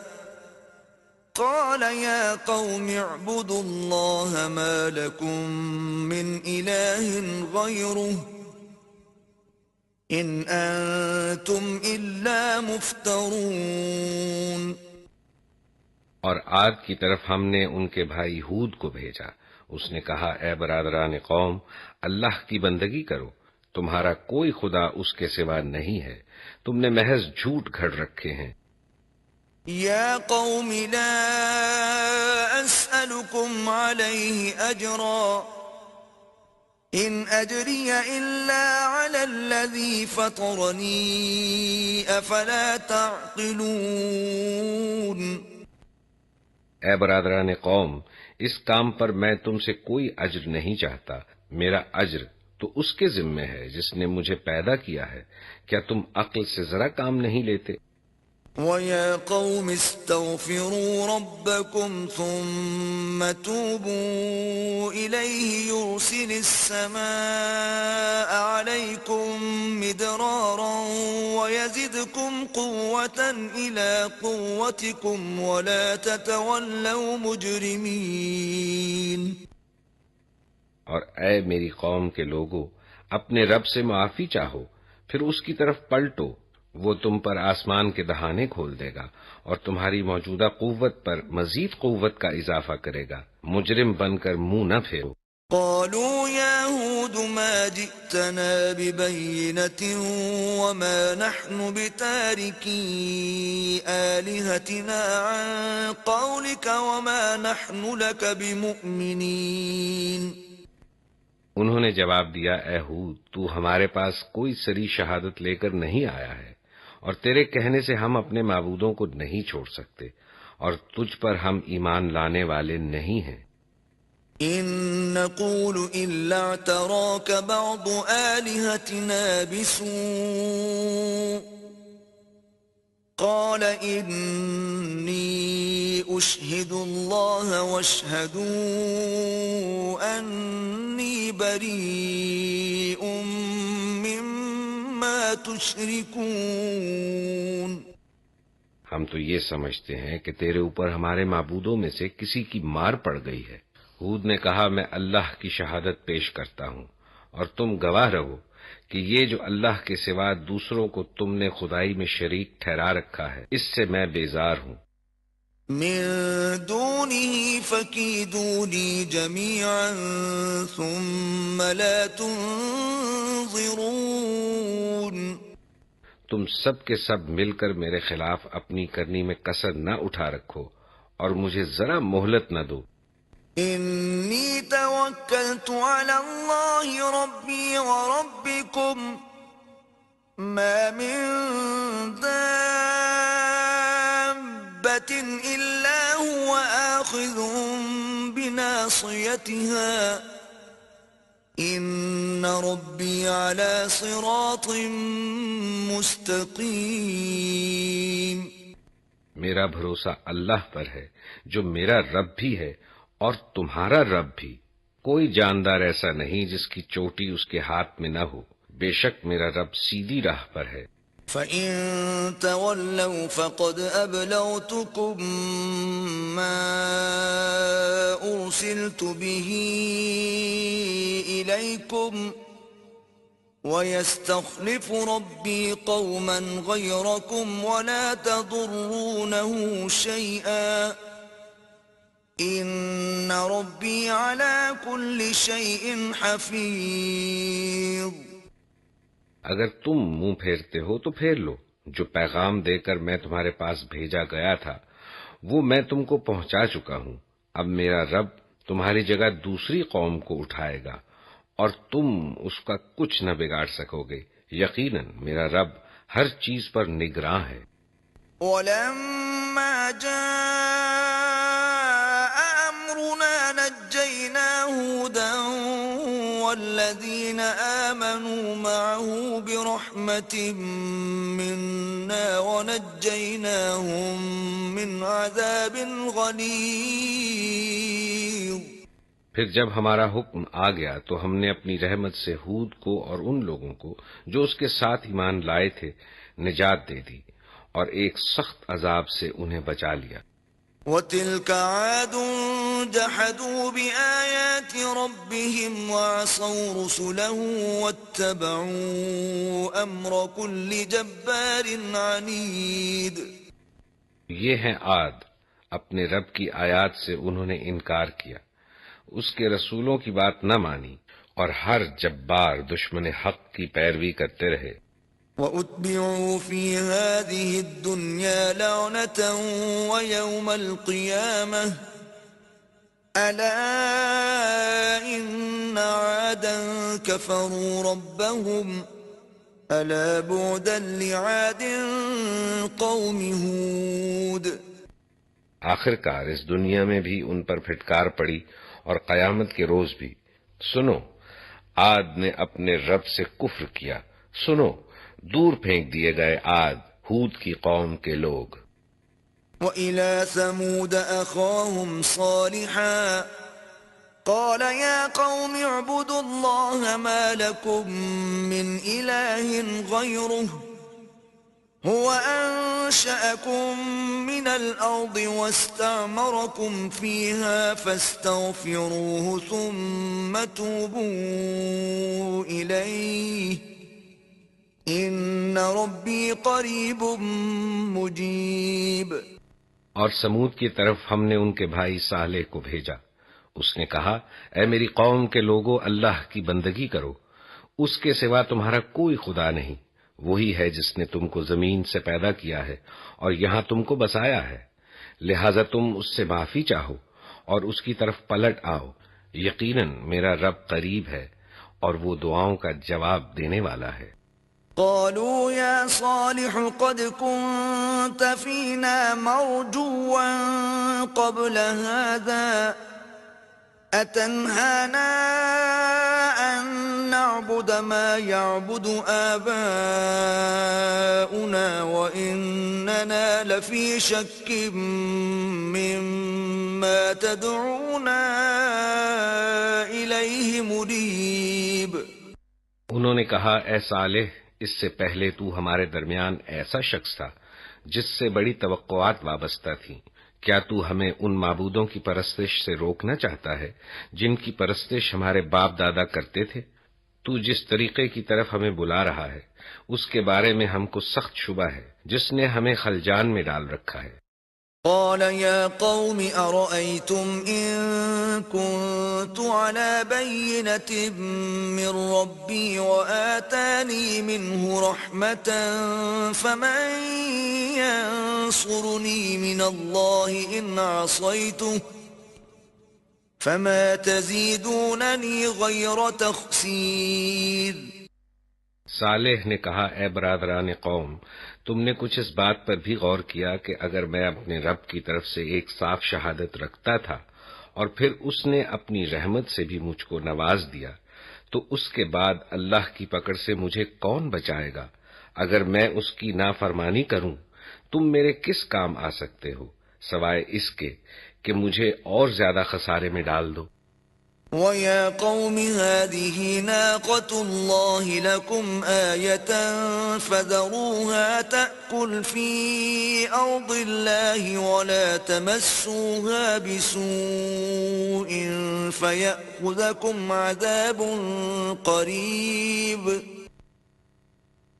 قَالَ يَا قَوْمِ اعْبُدُوا اللَّهَ مَا لَكُمْ مِنْ إِلَٰهٍ غَيْرُهُ إِنْ أَنْتُمْ إِلَّا مُفْتَرُونَ۔ اور عاد کی طرف ہم نے ان کے بھائی ہود کو بھیجا، اس نے کہا اے برادران قوم اللہ کی بندگی کرو، تمہارا کوئی خدا اس کے سوا نہیں ہے، تم نے محض جھوٹ گھڑ رکھے ہیں۔ یا قوم لا اسألكم علیہ اجرا ان اجری الا علی الذی فطرنی افلا تعقلون۔ اے برادران قوم اس کام پر میں تم سے کوئی اجر نہیں چاہتا، میرا اجر تو اس کے ذمے ہے جس نے مجھے پیدا کیا ہے، کیا تم عقل سے ذرا کام نہیں لیتے؟ وَيَا قَوْمِ اسْتَغْفِرُوا رَبَّكُمْ ثُمَّ تُوبُوا إِلَيْهِ يُرْسِلِ السَّمَاءَ عَلَيْكُمْ مِدْرَارًا وَيَزِدْكُمْ قُوَّةً إِلَى قُوَّتِكُمْ وَلَا تَتَوَلَّوْا مُجْرِمِينَ۔ اور اے میری قوم کے لوگو اپنے رب سے معافی چاہو، پھر اس کی طرف پلٹو، وہ تم پر آسمان کے دہانے کھول دے گا اور تمہاری موجودہ قوت پر مزید قوت کا اضافہ کرے گا، مجرم بن کر منہ نہ پھیرو۔ قالوا يا هود ما جئتنا ببينة وما نحن بتاركي آلهتنا عن قولك وما نحن لك بمؤمنين۔ انہوں نے جواب دیا، اے ہود، تو ہمارے پاس کوئی سری شہادت لے کر نہیں آیا ہے، اور تیرے کہنے سے ہم اپنے معبودوں کو نہیں چھوڑ سکتے، اور تجھ پر ہم ایمان لانے والے نہیں ہیں۔ إن نقول إلا اعتراك بعض آلهتنا بسوء قال إني أشهد الله واشهدوا أني بريء مما تشركون۔ ہم تو یہ سمجھتے ہیں کہ تیرے اوپر ہمارے معبودوں میں سے کسی کی مار پڑ گئی ہے۔ ہود نے کہا، میں اللہ کی شہادت پیش کرتا ہوں اور تم گواہ رہو کہ یہ جو اللہ کے سوا دوسروں کو تم نے خدائی میں شریک ٹھہرا رکھا ہے، اس سے میں بیزار ہوں۔ من دونه فكيدوني جميعا ثم لا تنظرون۔ تم سب کے سب مل کر میرے خلاف اپنی کرنی میں کسر نہ اٹھا رکھو اور مجھے ذرا مہلت نہ دو۔ إني توكلت على الله ربي وربكم ما من دابة إلا هو آخذ بناصيتها إن ربي على صراط مستقيم۔ میرا بھروسہ اللہ پر ہے جو میرا رب بھی ہے اور تمہارا رب بھی۔ کوئی جاندار ایسا نہیں جس کی چوٹی اس کے ہاتھ میں نہ ہو۔ بے شک میرا رب سیدھی راہ پر ہے۔ فَإِن تَوَلَّوْا فَقَدْ أَبْلَغْتُكُم مَّا أُرْسِلْتُ بِهِ إِلَيْكُمْ وَيَسْتَخْلِفُ رَبِّي قَوْمًا غَيْرَكُمْ وَلَا تَضُرُّونَهُ شَيْئًا إِنَّ رَبِّي عَلَى كُلِّ شَيْءٍ حَفِيظٌ۔ اگر تم منہ پھیرتے ہو تو پھیر لو۔ جو پیغام دے کر میں تمہارے پاس بھیجا گیا تھا وہ میں تم کو پہنچا چکا ہوں۔ اب میرا رب تمہاری جگہ دوسری قوم کو اٹھائے گا اور تم اس کا کچھ نہ بگاڑ سکو گے۔ یقیناً میرا رب ہر چیز پر نگراں ہے۔ وَلَمَّا جَاءَ أَمْرُنَا نَجَّيْنَا هُودًا وَالَّذِينَ آمَنُوا مَعَهُ بِرَحْمَةٍ مِّنَّا وَنَجَّيْنَاهُم مِّنْ عَذَابٍ غَلِيظٍ۔ پھر جب ہمارا حکم آ گیا تو ہم نے اپنی رحمت سے ہود کو اور ان لوگوں کو جو اس کے ساتھ ایمان لائے تھے نجات دے دی اور ایک سخت عذاب سے انہیں بچا لیا۔ وَتِلْكَ عَادٌ جَحَدُوا بِآيَاتِ رَبِّهِمْ وَعَصَوْا رُسُلَهُ وَاتَّبَعُوا أَمْرَ كُلِّ جَبَّارٍ عَنِيدٍ۔ یہ ہیں عاد، اپنے رب کی آیات سے انہوں نے انکار کیا، اس کے رسولوں کی بات نہ مانی اور ہر جبار دشمن حق کی پیروی کرتے رہے۔ وَأُتْبِعُوا فِي هَٰذِهِ الدُّنْيَا لَعْنَةً وَيَوْمَ الْقِيَامَةِ أَلَا إِنَّ عَادًا كَفَرُوا رَبَّهُمْ أَلَا بُعْدًا لِعَادٍ قَوْمِ هُودٍ۔ آخر کار اس دنیا میں بھی ان پر پھٹکار پڑی اور قیامت کے روز بھی۔ سنو، عاد نے اپنے رب سے کفر کیا۔ سنو، دور پھینک دیے گئے عاد، ہود کی قوم کے لوگ۔ وَإِلَى ثَمُودَ أَخَاهُمْ صَالِحًا قَالَ يَا قَوْمِ اعْبُدُوا اللَّهَ مَا لَكُم مِّنْ إِلَٰهٍ غَيْرُهُ هُوَ أَنشَأَكُم مِّنَ الْأَرْضِ وَاسْتَعْمَرَكُمْ فِيهَا فَاسْتَغْفِرُوهُ ثُمَّ تُوبُوا إِلَيْهِ إِنَّ رَبِّي قَرِيبٌ مُّجِيبٌ۔ اور سمود کی طرف ہم نے ان کے بھائی صالح کو بھیجا۔ اس نے کہا، اے میری قوم کے لوگو، اللہ کی بندگی کرو، اس کے سوا تمہارا کوئی خدا نہیں، وہی ہے جس نے تم کو زمین سے پیدا کیا ہے اور یہاں تم کو بسایا ہے، لہذا تم اس سے معافی چاہو اور اس کی طرف پلٹ آؤ، یقیناً میرا رب قریب ہے، اور وہ دعاؤں کا جواب دینے والا ہے۔ قالوا يا صالح قد كنت فينا مرجوا قبل هذا أتنهانا أن نعبد ما يعبد آباؤنا وإننا لفي شك مما تدعونا إليه مريب۔ انہوں نے کہا اے صالح، اس سے پہلے تو ہمارے درمیان ایسا شخص تھا جس سے بڑی توقعات وابستہ تھیں۔ کیا تو ہمیں ان معبودوں کی پرستش سے روکنا چاہتا ہے جن کی پرستش ہمارے باپ دادا کرتے تھے؟ تو جس طریقے کی طرف ہمیں بلا رہا ہے اس کے بارے میں ہم کو سخت شبہ ہے، جس نے ہمیں خلجان میں ڈال رکھا ہے۔ قال يا قوم أرأيتم إن كنت على بينة من ربي وآتاني منه رحمة فمن ينصرني من الله إن عصيته فما تزيدونني غير تخسير۔ صالح نے کہا اے برادران قوم، تم نے کچھ اس بات پر بھی غور کیا کہ اگر میں اپنے رب کی طرف سے ایک صاف شہادت رکھتا تھا اور پھر اس نے اپنی رحمت سے بھی مجھ کو نواز دیا تو اس کے بعد اللہ کی پکڑ سے مجھے کون بچائے گا؟ اگر میں اس کی نافرمانی کروں تم میرے کس کام آ سکتے ہو سوائے اس کے کہ مجھے اور زیادہ خسارے میں ڈال دو۔ وَيَا قَوْمِ هَٰذِهِ نَاقَةُ اللَّهِ لَكُمْ آيَةً فَذَرُوهَا تَأْكُلْ فِي أَرْضِ اللَّهِ وَلَا تَمَسُّوهَا بِسُوءٍ فَيَأْخُذَكُمْ عَذَابٌ قَرِيبٌ۔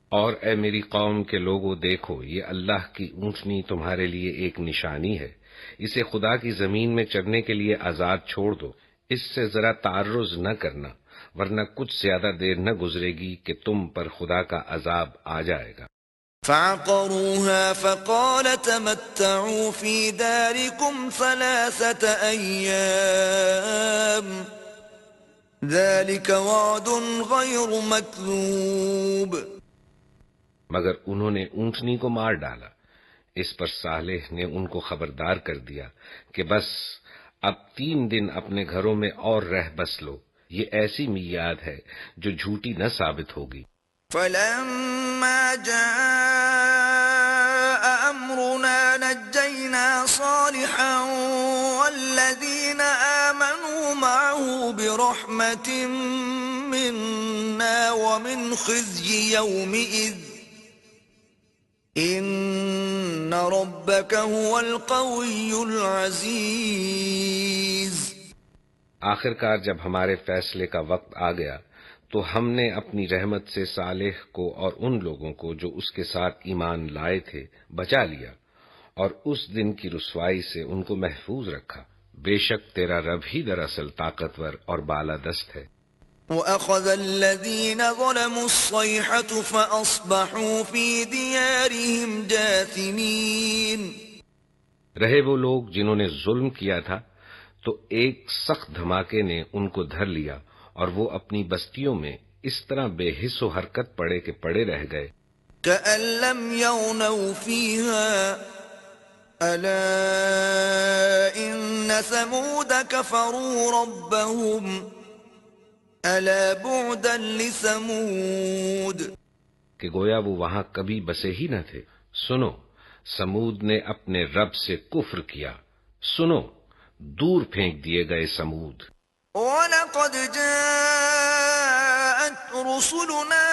اور اے میری قوم کے لوگوں، دیکھو یہ اللہ کی اونٹنی تمہارے لیے ایک نشانی ہے، اسے خدا کی زمین میں چرنے کے لیے آزاد چھوڑ دو، اس سے ذرا تعرض نہ کرنا ورنہ کچھ زیادہ دیر نہ گزرے گی کہ تم پر خدا کا عذاب آ جائے گا۔ فَعَقَرُوهَا فَقَالَ تَمَتَّعُوا فِي دَارِكُمْ 3 أَيَّامٍ ذَلِكَ وَعْدٌ غَيْرُ مَكْذُوبٍ۔ مگر انہوں نے اونٹنی کو مار ڈالا۔ اس پر صالح نے ان کو خبردار کر دیا کہ بس اب 3 دن اپنے گھروں میں اور رہ بس لو، یہ ایسی میعاد ہے جو جھوٹی نہ ثابت ہوگی۔ فَلَمَّا جَاءَ أَمْرُنَا نَجَّيْنَا صَالِحًا وَالَّذِينَ آمَنُوا مَعَهُ بِرَحْمَةٍ مِّنَّا وَمِنْ خِزْيِ يَوْمِئِذٍ إِنَّ رَبَّكَ هُوَ الْقَوِيُّ الْعَزِيزُ۔ آخر کار جب ہمارے فیصلے کا وقت آ گیا تو ہم نے اپنی رحمت سے صالح کو اور ان لوگوں کو جو اس کے ساتھ ایمان لائے تھے بچا لیا اور اس دن کی رسوائی سے ان کو محفوظ رکھا۔ بے شک تیرا رب ہی دراصل طاقتور اور بالادست ہے۔ وَأَخَذَ الَّذِينَ ظَلَمُوا الصَّيْحَةُ فَأَصْبَحُوا فِي دِيَارِهِمْ جَاثِمِينَ۔ رہے وہ لوگ جنہوں نے ظلم کیا تھا تو ایک سخت دھماکے نے ان کو دھر لیا اور وہ اپنی بستیوں میں اس طرح بے حس و حرکت پڑے کہ پڑے رہ گئے۔ كَأَن لَّمْ يَغْنَوْا فِيهَا أَلَا إِنَّ ثَمُودَ كَفَرُوا رَبَّهُمْ أَلَا بُعْدًا لِثَمُودَ۔ کہ گویا وہ وہاں کبھی بسے ہی نہ تھے۔ سنو، سمود نے اپنے رب سے کفر کیا، سنو دور پھینک دیے گئے سمود۔ وَلَقَدْ جَاءَتْ رُسُلُنَا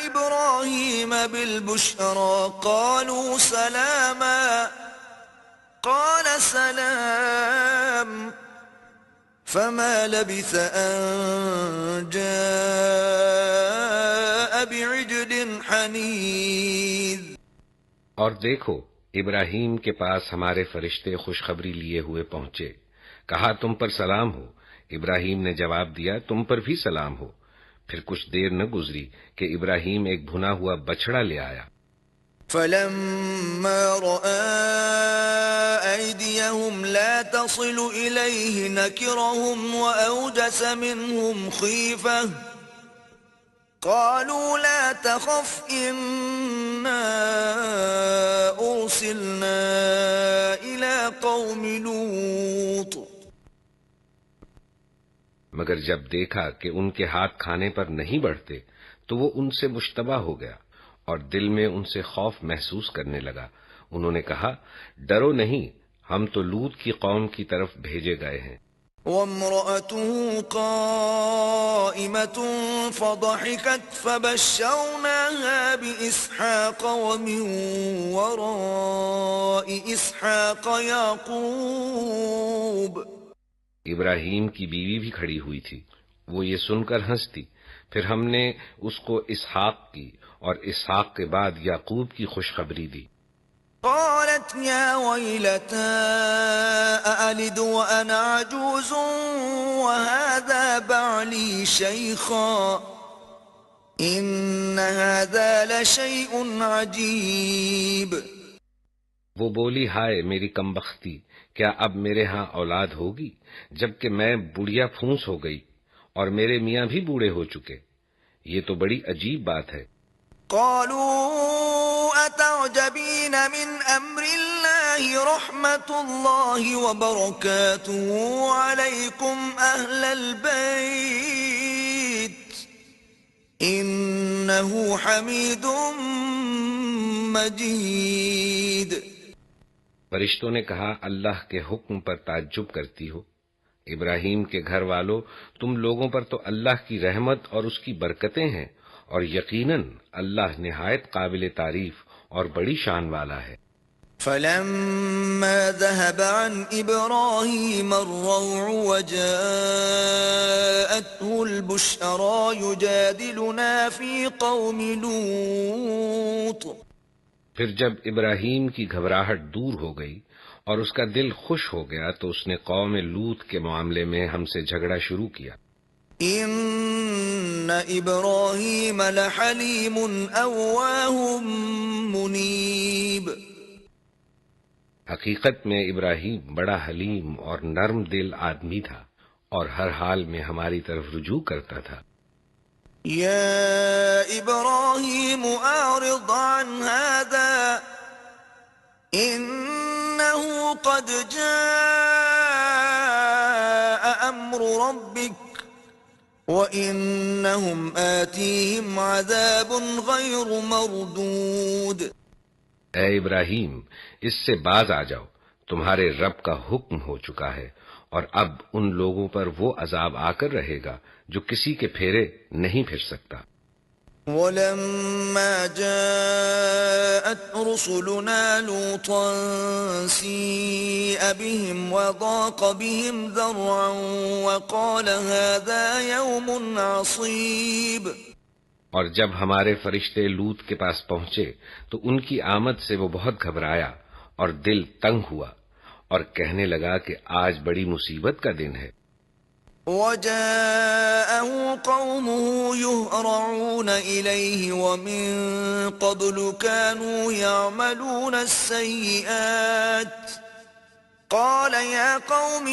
إِبْرَاهِيمَ بِالْبُشْرَىٰ قَالُوا سَلَامًا قَالَ سَلَامٌ فَمَا لَبِثَ أَن جَاءَ بِعِجْلٍ حَنِيذٍ۔ اور دیکھو ابراہیم کے پاس ہمارے فرشتے خوشخبری لیے ہوئے پہنچے، کہا تم پر سلام ہو۔ ابراہیم نے جواب دیا تم پر بھی سلام ہو۔ پھر کچھ دیر نہ گزری کہ ابراہیم ایک بھنا ہوا بچڑا لے آیا۔ فلما رأى أيديهم لا تصل إليه نكرهم وأوجس منهم خيفة قالوا لا تخف إنا أرسلنا إلى قوم لوط. مگر جب دیکھا کہ ان کے ہاتھ کھانے پر نہیں بڑھتے تو وہ ان سے مشتبہ ہو گیا اور دل میں ان سے خوف محسوس کرنے لگا. انہوں نے کہا ڈرو نہیں، ہم تو لوط کی قوم کی طرف بھیجے گئے ہیں. وامرأته قائمة فضحكت فبشرناها بإسحاق ومن وراء إسحاق يعقوب. ابراہیم کی بیوی بھی کھڑی ہوئی تھی، وہ یہ سن کر ہنستی، پھر ہم نے اس کو اسحاق کی اور اسحاق کے بعد یعقوب کی خوشخبری دی. قالت يا ويلتى أألد وأنا عجوز وهذا بعلي شيخا إن هذا لشيء عجيب. وہ بولی ہائے میری کمبختی، کیا اب میرے ہاں اولاد ہوگی جبکہ میں بڑھیا پھونس ہو گئی اور میرے میاں بھی بوڑھے ہو چکے، یہ تو بڑی عجیب بات ہے. قالوا أتعجبين من أمر الله رحمة الله وبركاته عليكم أهل البيت إنه حميد مجيد. فرشتوں نے کہا اللہ کے حکم پر تعجب کرتی ہو، ابراہیم کے گھر والوں، تم لوگوں پر تو اللہ کی رحمت اور اس کی برکتیں ہیں، اور یقیناً اللہ نہایت قابل تعریف اور بڑی شان والا ہے. فلما ذهب عن إبراهيم الروع وجاءته البشرى يجادلنا في قوم لوط. پھر جب ابراہیم کی گھبراہٹ دور ہو گئی اور اس کا دل خوش ہو گیا تو اس نے قوم لوط کے معاملے میں ہم سے جھگڑا شروع کیا. ان ابراہیم لحلیم اواہ منیب. حقیقت میں ابراہیم بڑا حلیم اور نرم دل آدمی تھا اور ہر حال میں ہماری طرف رجوع کرتا تھا. یا ابراہیم اعرض عن هذا انه قد جاء امر ربک وَإِنَّهُمْ آتِيهِمْ عَذَابٌ غَيْرُ مَرْدُودٍ. اے ابراہیم اس سے باز آ جاؤ، تمہارے رب کا حکم ہو چکا ہے اور اب ان لوگوں پر وہ عذاب آ کر رہے گا جو کسی کے پھیرے نہیں پھر سکتا. وَلَمَّا جَاءَتْ رُسُلُنَا لُوطًا سِيءَ بِهِمْ وَضَاقَ بِهِمْ ذَرْعًا وَقَالَ هَذَا يَوْمٌ عَصِيبٌ. اور جب ہمارے فرشتے لوط کے پاس پہنچے تو ان کی آمد سے وہ بہت گھبرایا اور دل تنگ ہوا اور کہنے لگا کہ آج بڑی مصیبت کا دن ہے. وَجَاءَهُ قَوْمُهُ يُهْرَعُونَ إِلَيْهِ وَمِن قَبْلُ كَانُوا يَعْمَلُونَ السَّيِّئَاتِ قَالَ يَا قَوْمِ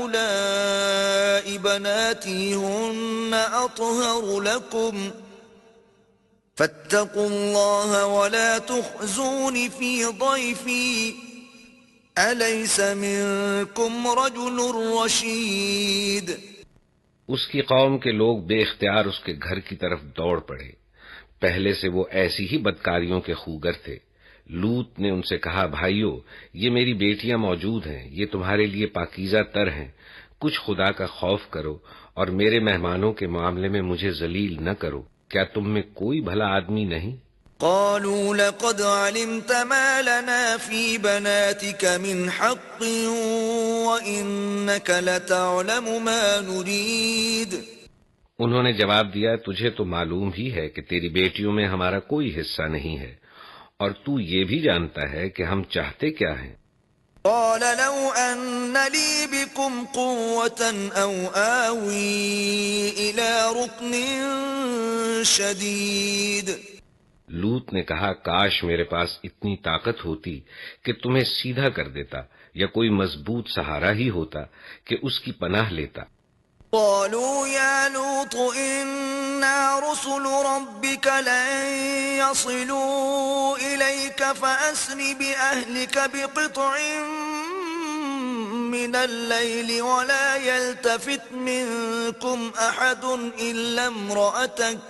هَؤُلَاءِ بَنَاتِي هُنَّ أَطْهَرُ لَكُمْ فَاتَّقُوا اللَّهَ وَلَا تُخْزُونِ فِي ضَيْفِي أَلَيْسَ مِنكُمْ رَجُلٌ رَشِيدٌ. اس کی قوم کے لوگ بے اختیار اس کے گھر کی طرف دوڑ پڑے. پہلے سے وہ ایسی ہی بدکاریوں کے خوگر تھے. لوط نے ان سے کہا بھائیو، یہ میری بیٹیاں موجود ہیں، یہ تمہارے لیے پاکیزہ تر ہیں، کچھ خدا کا خوف کرو اور میرے مہمانوں کے معاملے میں مجھے ذلیل نہ کرو. کیا تم میں کوئی بھلا آدمی نہیں؟ قالوا لقد علمت ما لنا في بناتك من حق وإنك لتعلم ما نريد. انہوں نے جواب دیا تجھے تو معلوم ہی ہے کہ تیری بیٹیوں میں ہمارا کوئی حصہ نہیں ہے اور تو یہ بھی جانتا ہے کہ ہم چاہتے کیا ہیں. قال لو أن لي بكم قوة أو آوي إلى ركن شديد. لوط نے کہا کاش میرے پاس اتنی طاقت ہوتی کہ تمہیں سیدھا کر دیتا یا کوئی مضبوط سہارا ہی ہوتا کہ اس کی پناہ لیتا۔ قالوا يا لوط إنا رسل ربك لن يصلوا إليك فأسر بأهلك بقطع من الليل ولا يلتفت منكم أحد إلا امرأتك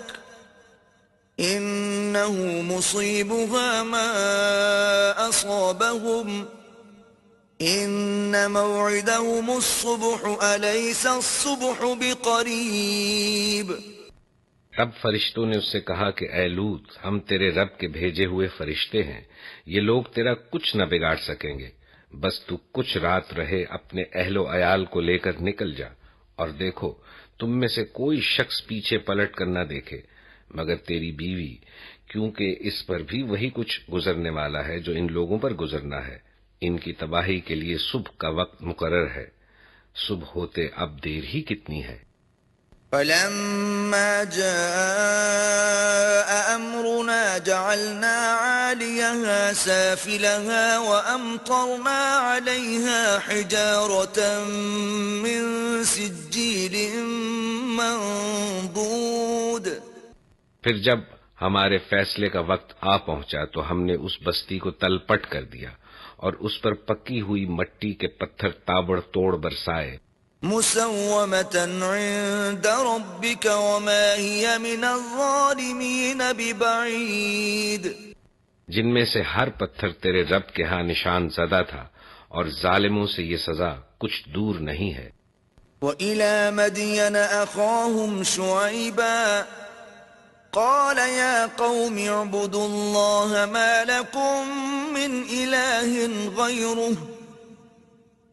إنه مصيبها ما أصابهم إن موعدهم الصبح أليس الصبح بقريب۔ تب فرشتوں نے اس سے کہا کہ اے لوط، ہم تیرے رب کے بھیجے ہوئے فرشتے ہیں، یہ لوگ تیرا کچھ نہ بگاڑ سکیں گے، بس تو کچھ رات رہے اپنے اہل و عیال کو لے کر نکل جا، اور دیکھو تم میں سے کوئی شخص پیچھے پلٹ کر نہ دیکھے مگر تیری بیوی، کیونکہ اس پر بھی وہی کچھ گزرنے والا ہے جو ان لوگوں پر گزرنا ہے۔ ان کی تباہی کے لیے صبح کا وقت مقرر ہے، صبح ہوتے اب دیر ہی کتنی ہے۔ فلما جاء أمرنا جعلنا عاليها سافلها وأمطرنا عليها حجارة من سجيل منضود۔ پھر جب ہمارے فیصلے کا وقت آ پہنچا تو ہم نے اس بستی کو تل پٹ کر دیا اور اس پر پکی ہوئی مٹی کے پتھر تابڑ توڑ برسائے۔ مسومة عند ربك وما هي من الظالمين ببعيد۔ جن میں سے ہر پتھر تیرے رب کے ہاں نشان زدہ تھا اور ظالموں سے یہ سزا کچھ دور نہیں ہے۔ وإلى مدين أخاهم شعيبا قال يا قوم اعبدوا الله ما لكم من إله غيره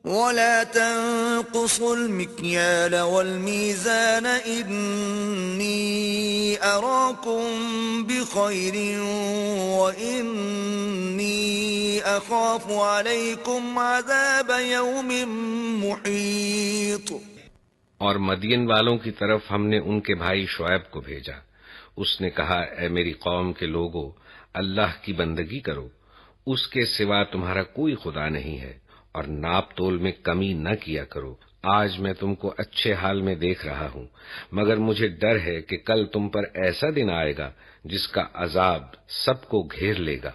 ولا تنقصوا المكيال والميزان إني أراكم بخير وإني أخاف عليكم عذاب يوم محيط۔ اور مدین والوں کی طرف ہم نے ان کے بھائی شعیب کو بھیجا۔ اس نے کہا اے میری قوم کے لوگو، اللہ کی بندگی کرو، اس کے سوا تمہارا کوئی خدا نہیں ہے، اور ناپ تول میں کمی نہ کیا کرو۔ آج میں تم کو اچھے حال میں دیکھ رہا ہوں، مگر مجھے ڈر ہے کہ کل تم پر ایسا دن آئے گا جس کا عذاب سب کو گھیر لے گا۔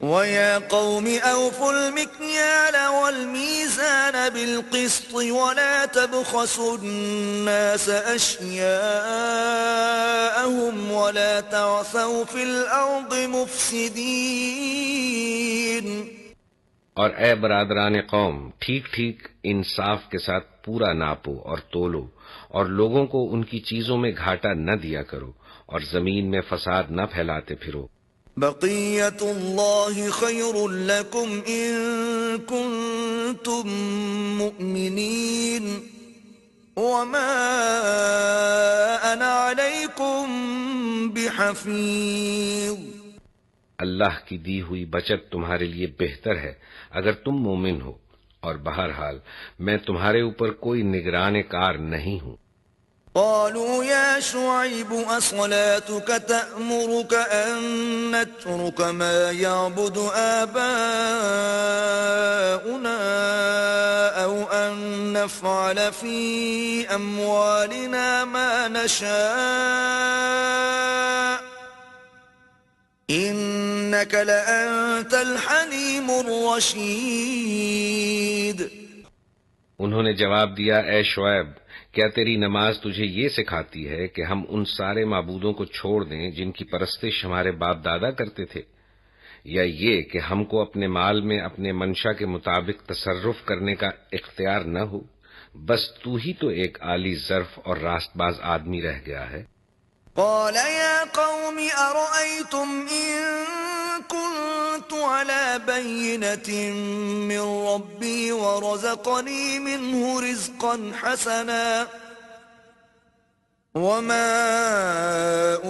وَيَا قَوْمِ أَوْفُوا الْمِكْيَالَ وَالْمِيزَانَ بِالْقِسْطِ وَلَا تَبْخَسُوا النَّاسَ أَشْيَاءَهُمْ وَلَا تَعْثَوْا فِي الْأَرْضِ مُفْسِدِينَ۔ اور اے برادران قوم، ٹھیک ٹھیک انصاف کے ساتھ پورا ناپو اور تولو، اور لوگوں کو ان کی چیزوں میں گھاٹا نہ دیا کرو، اور زمین میں فساد نہ پھیلاتے پھرو۔ بقیت اللہ خیر لکم ان کنتم مؤمنین وما انا علیکم بحفیظ۔ اللہ کی دی ہوئی بچت تمہارے لیے بہتر ہے اگر تم مومن ہو، اور بہرحال میں تمہارے اوپر کوئی نگران کار نہیں ہوں۔ قالوا يا شعيب أصلاتك تأمرك أن نترك ما يعبد آباؤنا أو أن نفعل في أموالنا ما نشاء إنك لأنت الحليم الرشيد۔ انہوں نے جواب دیا اے شعیب، کیا تیری نماز تجھے یہ سکھاتی ہے کہ ہم ان سارے معبودوں کو چھوڑ دیں جن کی پرستش ہمارے باپ دادا کرتے تھے، یا یہ کہ ہم کو اپنے مال میں اپنے منشا کے مطابق تصرف کرنے کا اختیار نہ ہو؟ بس تو ہی تو ایک عالی ظرف اور راست باز آدمی رہ گیا ہے۔ قال يا قوم أرأيتم إن كنت على بينة من ربي ورزقني منه رزقا حسنا وما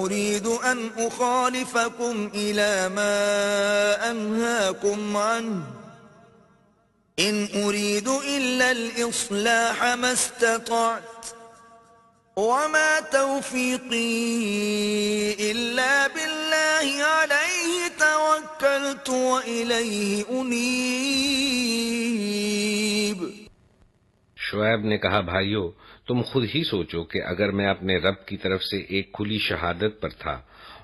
أريد أن أخالفكم إلى ما أنهاكم عنه إن أريد إلا الإصلاح ما استطعت وما توفيقي إلا بالله عليه توكلت وإليه أنيب. شعیب نے کہا بھائیو تم خود ہی سوچو کہ اگر میں اپنے رب کی طرف سے ایک کھلی شہادت پر تھا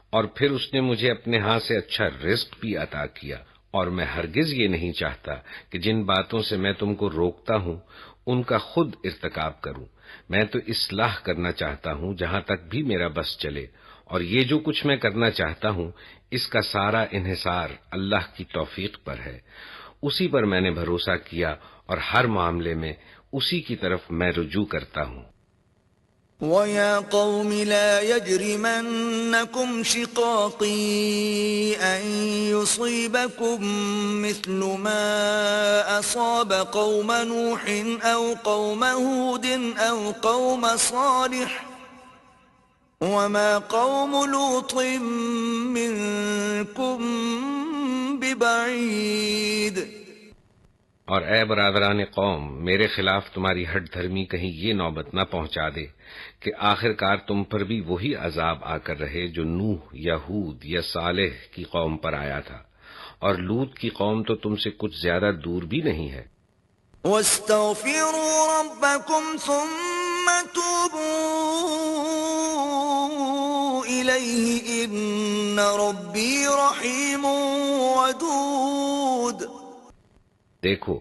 اور پھر اس نے مجھے اپنے ہاں سے اچھا رزق بھی عطا کیا، اور میں ہرگز یہ نہیں چاہتا کہ جن باتوں سے میں تم کو روکتا ہوں ان کا خود ارتکاب کروں. میں تو اصلاح کرنا چاہتا ہوں جہاں تک بھی میرا بس چلے، اور یہ جو کچھ میں کرنا چاہتا ہوں اس کا سارا انحصار اللہ کی توفیق پر ہے. اسی پر میں نے بھروسہ کیا اور ہر معاملے میں اسی کی طرف میں رجوع کرتا ہوں. وَيَا قَوْمِ لَا يَجْرِمَنَّكُمْ شِقَاقِي أَن يُصِيبَكُم مِّثْلُ مَا أَصَابَ قَوْمَ نُوحٍ أَوْ قَوْمَ هُودٍ أَوْ قَوْمَ صَالِحٍ وَمَا قَوْمُ لُوطٍ مِّنكُم بِبَعِيدٍ. اور اے برادران قوم، میرے خلاف تمہاری ہٹ دھرمی کہیں یہ نوبت نہ پہنچا دے کہ آخر کار تم پر بھی وہی عذاب آ کر رہے جو نوح یا ہود یا صالح کی قوم پر آیا تھا، اور لوط کی قوم تو تم سے کچھ زیادہ دور بھی نہیں ہے. وَاسْتَغْفِرُوا رَبَّكُمْ ثُمَّ تُوبُوا إِلَيْهِ إِنَّ رَبِّي رَحِيمٌ وَدُودٌ. دیکھو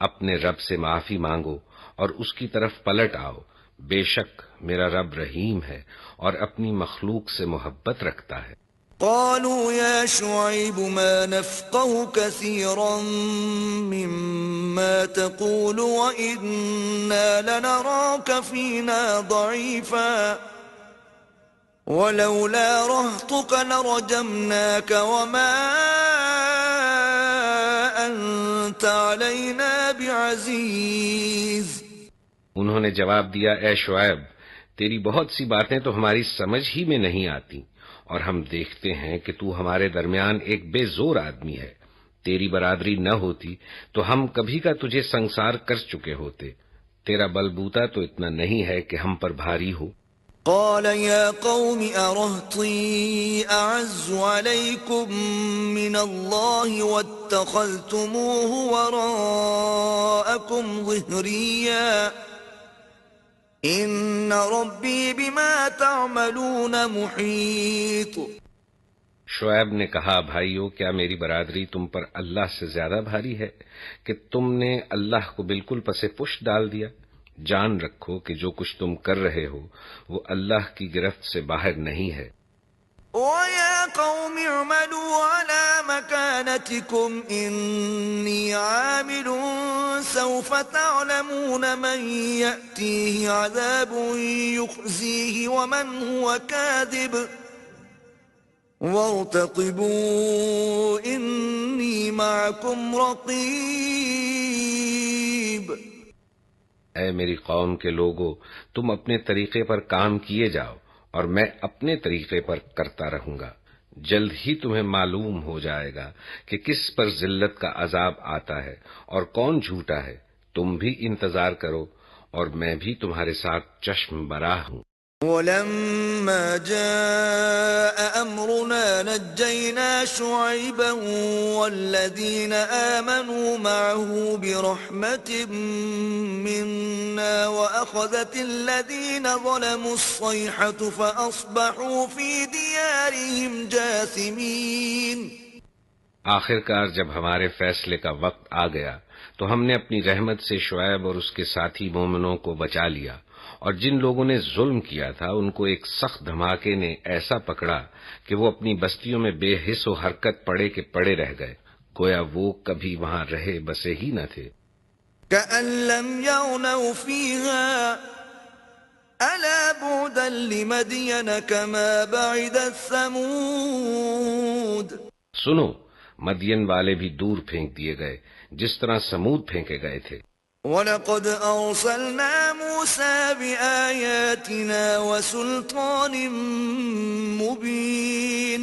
اپنے رب سے معافی مانگو اور اس کی طرف پلٹ آؤ، بے شک میرا رب رحیم ہے اور اپنی مخلوق سے محبت رکھتا ہے. قالوا يا شعيب ما نفقه كثيرا مما تقول وإنا لنراك فينا ضعيفا ولولا رهطك لرجمناك وما أنت علينا بعزيز. انہوں نے جواب دیا، اے شعیب تیری بہت سی باتیں تو ہماری سمجھ ہی میں نہیں آتی، اور ہم دیکھتے ہیں کہ تو ہمارے درمیان ایک بے زور آدمی ہے. تیری برادری نہ ہوتی تو ہم کبھی کا تجھے سنسار کر چکے ہوتے. تیرا بلبوتا تو اتنا نہیں ہے کہ ہم پر بھاری ہو. قال يا قوم أرهطي أعز عليكم من الله واتخذتموه وراءكم ظهريا إن ربي بما تعملون محيط. شعیب نے کہا بھائیو کیا میری برادری تم پر اللہ سے زیادہ بھاری ہے کہ تم نے اللہ کو بالکل پس پشت ڈال دیا؟ جان رکھو کہ جو کچھ تم کر رہے ہو وہ اللہ کی گرفت سے باہر نہیں ہے. وَيَا قَوْمِ اعْمَلُوا عَلَى مَكَانَتِكُمْ إِنِّي عَامِلٌ سَوْفَ تَعْلَمُونَ مَنْ يَأْتِيهِ عَذَابٌ يُخْزِيهِ وَمَنْ هُوَ كَاذِبٌ وَارْتَقِبُوا إِنِّي مَعَكُمْ رَقِيبٌ. اے میری قوم کے لوگو، تم اپنے طریقے پر کام کیے جاؤ اور میں اپنے طریقے پر کرتا رہوں گا. جلد ہی تمہیں معلوم ہو جائے گا کہ کس پر ذلت کا عذاب آتا ہے اور کون جھوٹا ہے. تم بھی انتظار کرو اور میں بھی تمہارے ساتھ چشم براہ ہوں. وَلَمَّا جَاءَ أَمْرُنَا نَجَّيْنَا شُعَيْبًا وَالَّذِينَ آمَنُوا مَعَهُ بِرَحْمَةٍ مِّنَّا وَأَخَذَتِ الَّذِينَ ظَلَمُوا الصَّيْحَةُ فَأَصْبَحُوا فِي دِيَارِهِمْ جَاثِمِينَ. آخر کار جب ہمارے فیصلے کا وقت آ گیا تو ہم نے اپنی رحمت سے شعیب اور اس کے ساتھی مومنوں کو بچا لیا، اور جن لوگوں نے ظلم کیا تھا ان کو ایک سخت دھماکے نے ایسا پکڑا کہ وہ اپنی بستیوں میں بے حس و حرکت پڑے کے پڑے رہ گئے، گویا وہ کبھی وہاں رہے بسے ہی نہ تھے. كَأَن لَّمْ يَغْنَوْا فِيهَا أَلَا بُعْدًا لِّمَدْيَنَ كَمَا بَعِدَتْ ثَمُودُ. سنو، مدین والے بھی دور پھینک دیے گئے جس طرح سمود پھینکے گئے تھے. وَلَقَدْ أَرْسَلْنَا مُوسَىٰ بِآيَاتِنَا وَسُلْطَانٍ مُّبِينٍ.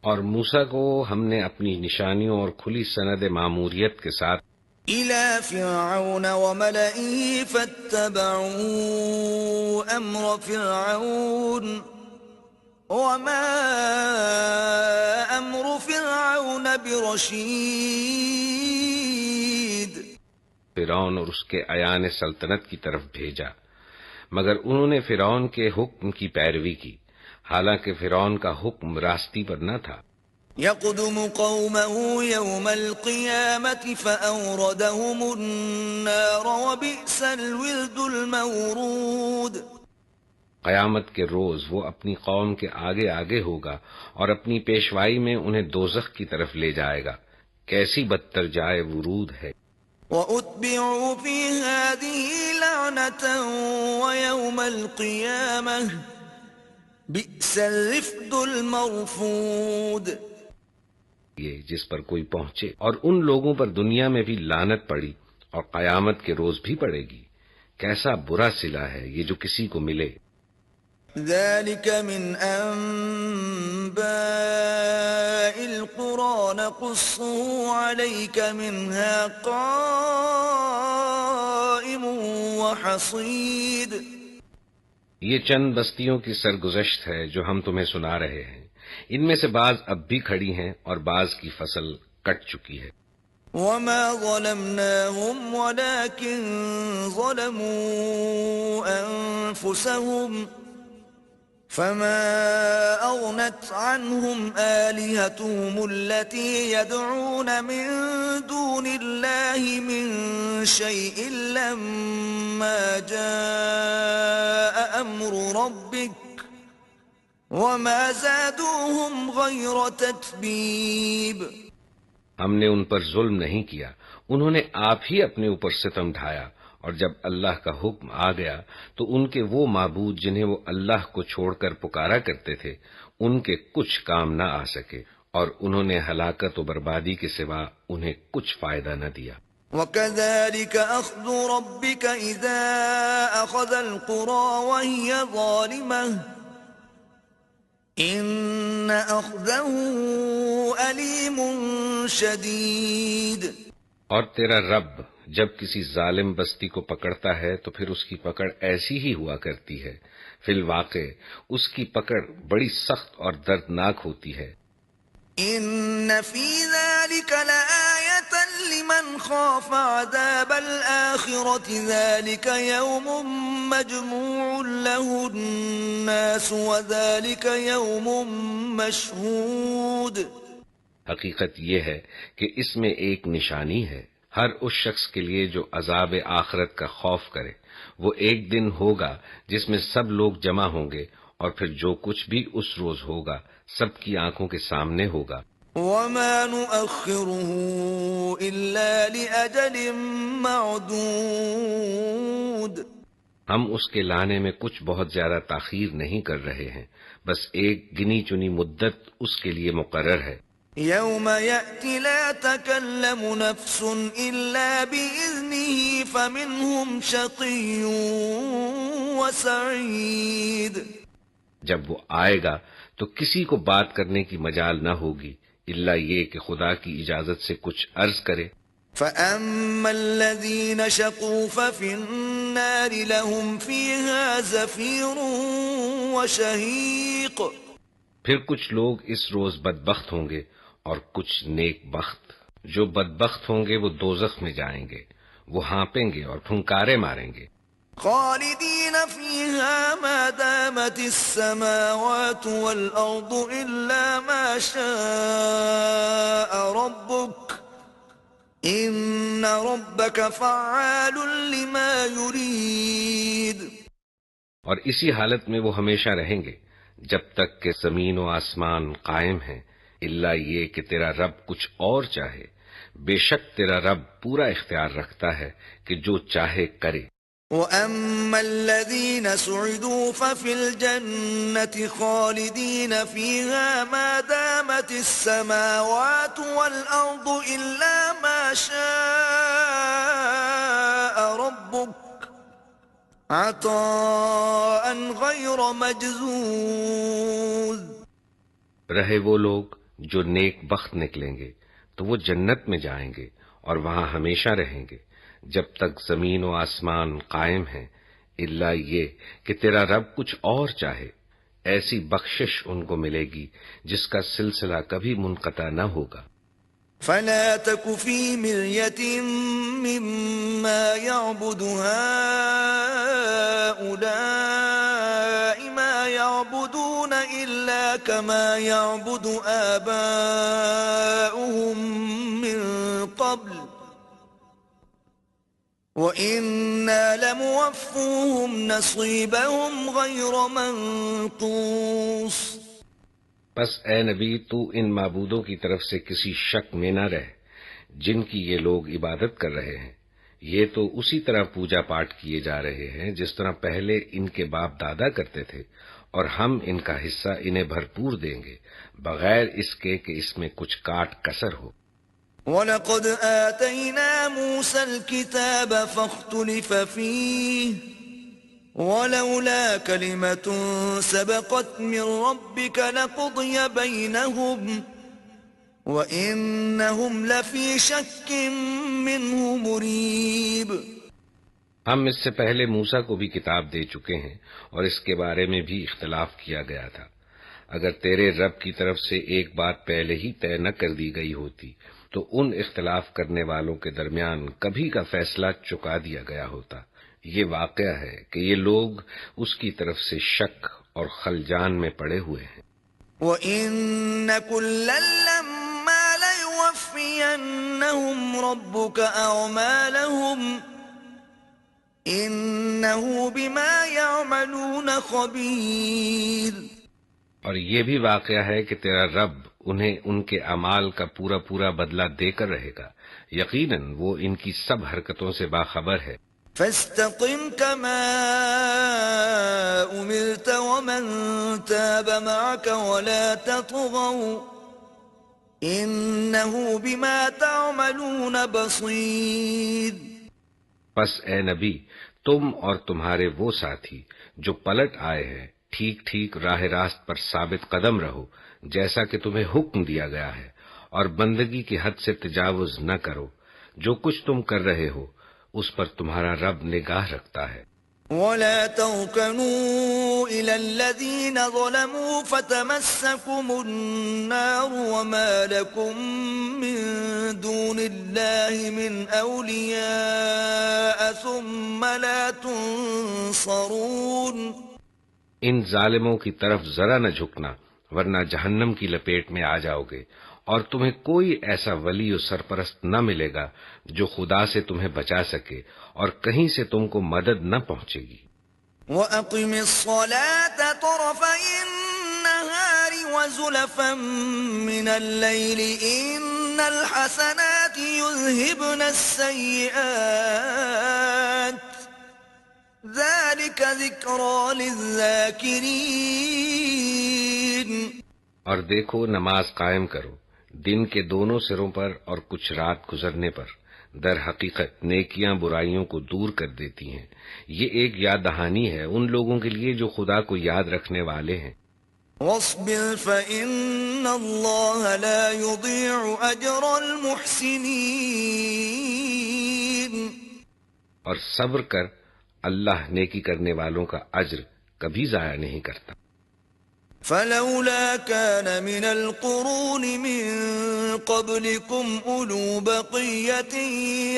اور موسیٰ کو ہم نے اپنی نشانیوں اور کھلی سند ماموریت کے ساتھ إلى فرعون وملئه فاتبعوا أمر فرعون وما أمر فرعون برشيد. فرعون اور اس کے ایان سلطنت کی طرف بھیجا، مگر انہوں نے فرعون کے حکم کی پیروی کی، حالانکہ فرعون کا حکم راستی پر نہ تھا۔ يقدم قومه يوم القيامة فأوردهم النار وبئس الورد المورود. قیامت کے روز وہ اپنی قوم کے آگے آگے ہوگا اور اپنی پیشوائی میں انہیں دوزخ کی طرف لے جائے گا، کیسی بدتر جائے ورود ہے۔ وَأُتْبِعُوا فِي هَذِهِ لَعْنَةً وَيَوْمَ الْقِيَامَةِ بِئْسَ الرِّفْدُ الْمَرْفُودُ. یہ جس پر کوئی پہنچے، اور ان لوگوں پر دنیا میں بھی لعنت پڑی اور قیامت کے روز بھی پڑے گی، کیسا برا صلہ ہے یہ جو کسی کو ملے۔ ذَلِكَ مِنْ أَنْبَاءِ الْقُرَى نَقُصُّهُ عَلَيْكَ مِنْهَا قَائِمٌ وَحَصِيدٌ. یہ چند بستیوں کی سرگزشت ہے جو ہم تمہیں سنا رہے ہیں، ان میں سے بعض اب بھی کھڑی ہیں اور بعض کی فصل کٹ چکی ہے۔ وَمَا ظَلَمْنَاهُمْ وَلَكِنْ ظَلَمُوا أَنفُسَهُمْ فَمَا أَغْنَتْ عَنْهُمْ آلِهَتُهُمُ الَّتِي يَدْعُونَ مِن دُونِ اللَّهِ مِن شَيْءٍ لَّمَّا جَاءَ أَمْرُ رَبِّكَ وَمَا زَادُوهُمْ غَيْرَ تَتْبِيبٍ. ہم نے ان پر ظلم نہیں کیا، انہوں نے آپ ہی اپنے اوپر ستم ڈھایا، اور جب اللہ کا حکم آ گیا تو ان کے وہ معبود جنہیں وہ اللہ کو چھوڑ کر پکارا کرتے تھے، ان کے کچھ کام نہ آ سکے، اور انہوں نے ہلاکت و بربادی کے سوا انہیں کچھ فائدہ نہ دیا۔ وَكَذَلِكَ أَخْذُ رَبِّكَ إِذَا أَخَذَ الْقُرَى وَهِيَ ظَالِمَةٌ إِنَّ أَخْذَهُ أَلِيمٌ شَدِيدٌ. اور تیرا رب جب کسی ظالم بستی کو پکڑتا ہے تو پھر اس کی پکڑ ایسی ہی ہوا کرتی ہے، فی الواقع اس کی پکڑ بڑی سخت اور دردناک ہوتی ہے۔ إِنَّ فِي ذَلِكَ لَآيَةً لِمَنْ خَافَ عَذَابَ الْآخِرَةِ ذَلِكَ يَوْمٌ مَّجْمُوعٌ لَّهُ النَّاسُ وَذَلِكَ يَوْمٌ مَّشْهُودٌ. حقیقت یہ ہے کہ اس میں ایک نشانی ہے ہر اس شخص کے لیے جو عذاب آخرت کا خوف کرے، وہ ایک دن ہوگا جس میں سب لوگ جمع ہوں گے، اور پھر جو کچھ بھی اس روز ہوگا سب کی آنکھوں کے سامنے ہوگا۔ وَمَا نُؤَخِّرُهُ إِلَّا لِأَجَلٍ مَّعْدُودٍ. ہم اس کے لانے میں کچھ بہت زیادہ تاخیر نہیں کر رہے ہیں، بس ایک گنی چنی مدت اس کے لیے مقرر ہے۔ يَوْمَ يَأْتِ لَا تَكَلَّمُ نَفْسٌ إِلَّا بِإِذْنِهِ فَمِنْهُمْ شَقِيٌّ وَسَعِيدٌ. جب وہ آئے گا تو کسی کو بات کرنے کی مجال نہ ہوگی الا یہ کہ خدا کی اجازت سے کچھ عرض کرے۔ فَأَمَّا الَّذِينَ شَقُوا فَفِي النَّارِ لَهُمْ فِيهَا زَفِيرٌ وَشَهِيقٌ. پھر کچھ لوگ اس روز بدبخت ہوں گے اور کچھ نیک بخت۔ جو بدبخت ہوں گے وہ دوزخ میں جائیں گے، وہ ہانپیں گے اور پھنکارے ماریں گے۔ خالدین فیہا ما دامت السماوات والارض الا ما شاء ربک ان ربک فعال لما یرید. اور اسی حالت میں وہ ہمیشہ رہیں گے جب تک کہ زمین و آسمان قائم ہیں، الا یہ کہ تیرا رب کچھ اور چاہے، بے شک تیرا رب پورا اختیار رکھتا ہے کہ جو چاہے کرے۔ وَأَمَّا الَّذِينَ سُعِدُوا فَفِي الْجَنَّةِ خَالِدِينَ فِيهَا مَا دَامَتِ السَّمَاوَاتُ وَالْأَرْضُ إِلَّا مَا شَاءَ رَبُّكَ عَطَاءً غَيْرَ مَجْذُوذٍ. رہے وہ لوگ جو نیک بخت نکلیں گے تو وہ جنت میں جائیں گے، اور وہاں ہمیشہ رہیں گے جب تک زمین و آسمان قائم ہیں، الا یہ کہ تیرا رب کچھ اور چاہے، ایسی بخشش ان کو ملے گی جس کا سلسلہ کبھی منقطع نہ ہوگا۔ فلا تك في مرية مما يعبد هؤلاء ما يعبدون إلا كما يعبد آباؤهم من قبل وَإِنَّا لَمُوَفُّوهُمْ نَصِيبَهُمْ غَيْرَ مَنْقُوصٍ۔ پس اے نبی تو ان معبودوں کی طرف سے کسی شک میں نہ رہ جن کی یہ لوگ عبادت کر رہے ہیں، یہ تو اسی طرح پوجا پاٹ کیے جا رہے ہیں جس طرح پہلے ان کے باپ دادا کرتے تھے، اور ہم ان کا حصہ انہیں بھرپور دیں گے بغیر اس کے کہ اس میں کچھ کاٹ کسر ہو۔ وَلَقَدْ آتَيْنَا مُوسَى الْكِتَابَ فَاخْتُلِفَ فِيهِ وَلَوْلَا كَلِمَةٌ سَبَقَتْ مِنْ رَبِّكَ لَقُضِيَ بَيْنَهُمْ وَإِنَّهُمْ لَفِي شَكٍّ مِّنْهُ مُرِيبٍ۔ ہم اس سے پہلے موسیٰ کو بھی کتاب دے چکے ہیں اور اس کے بارے میں بھی اختلاف کیا گیا تھا۔ اگر تیرے رب کی طرف سے ایک بات پہلے ہی طے نہ کر دی گئی ہوتی تو ان اختلاف کرنے والوں کے درمیان کبھی کا فیصلہ چکا دیا گیا ہوتا۔ یہ واقعہ ہے کہ یہ لوگ اس کی طرف سے شک اور خلجان میں پڑے ہوئے ہیں۔ وَإِنَّ كُلًّا لَّمَّا لَيُوَفِّيَنَّهُمْ رَبُّكَ أَعْمَالَهُمْ إِنَّهُ بِمَا يَعْمَلُونَ خَبِيرٌ۔ اور یہ بھی واقعہ ہے کہ تیرا رب انہیں ان کے اعمال کا پورا پورا بدلہ دے کر رہے گا، یقیناً وہ ان کی سب حرکتوں سے باخبر ہے۔ فَاسْتَقِمْ كَمَا أُمِرْتَ وَمَنْ تَابَ مَعَكَ وَلَا تَطْغَوْا إِنَّهُ بِمَا تَعْمَلُونَ بَصِيرٌ۔ پس اے نبی تم اور تمہارے وہ ساتھی جو پلٹ آئے ہیں ٹھیک ٹھیک راہ راست پر ثابت قدم رہو جیسا کہ تمہیں حکم دیا گیا ہے، اور بندگی کی حد سے تجاوز نہ کرو۔ جو کچھ تم کر رہے ہو اس پر تمہارا رب نگاہ رکھتا ہے۔ وَلَا تَرْكَنُوا إِلَى الَّذِينَ ظَلَمُوا فَتَمَسَّكُمُ النَّارُ وَمَا لَكُم مِّن دُونِ اللَّهِ مِنْ أَوْلِيَاءَ ثُمَّ لَا تُنصَرُونَ۔ ان ظالموں کی طرف ذرا نہ جھکنا ورنہ جہنم کی لپیٹ میں آ جاؤ گے، اور تمہیں کوئی ایسا ولی و سرپرست نہ ملے گا جو خدا سے تمہیں بچا سکے، اور کہیں سے تم کو مدد نہ پہنچے گی۔ وَأَقِمِ الصَّلَاةَ طَرَفَيِ النَّهَارِ وَزُلَفًا مِّنَ اللَّيْلِ إِنَّ الْحَسَنَاتِ يُذْهِبْنَ السَّيِّئَاتِ ذَلِكَ ذِكْرَى لِلذَّاكِرِينَ۔ اور دیکھو نماز قائم کرو دن کے دونوں سروں پر اور کچھ رات گزرنے پر، در حقیقت نیکیاں برائیوں کو دور کر دیتی ہیں۔ یہ ایک یاد دہانی ہے ان لوگوں کے لیے جو خدا کو یاد رکھنے والے ہیں۔ وَاصْبِرْ فَإِنَّ اللَّهَ لَا يُضِيعُ أَجْرَ الْمُحْسِنِينَ۔ اور صبر کر، اللہ نیکی کرنے والوں کا اجر کبھی ضائع نہیں کرتا۔ فَلَوْلَا كَانَ مِنَ الْقُرُونِ مِن قَبْلِكُمْ أُولُو بَقِيَّةٍ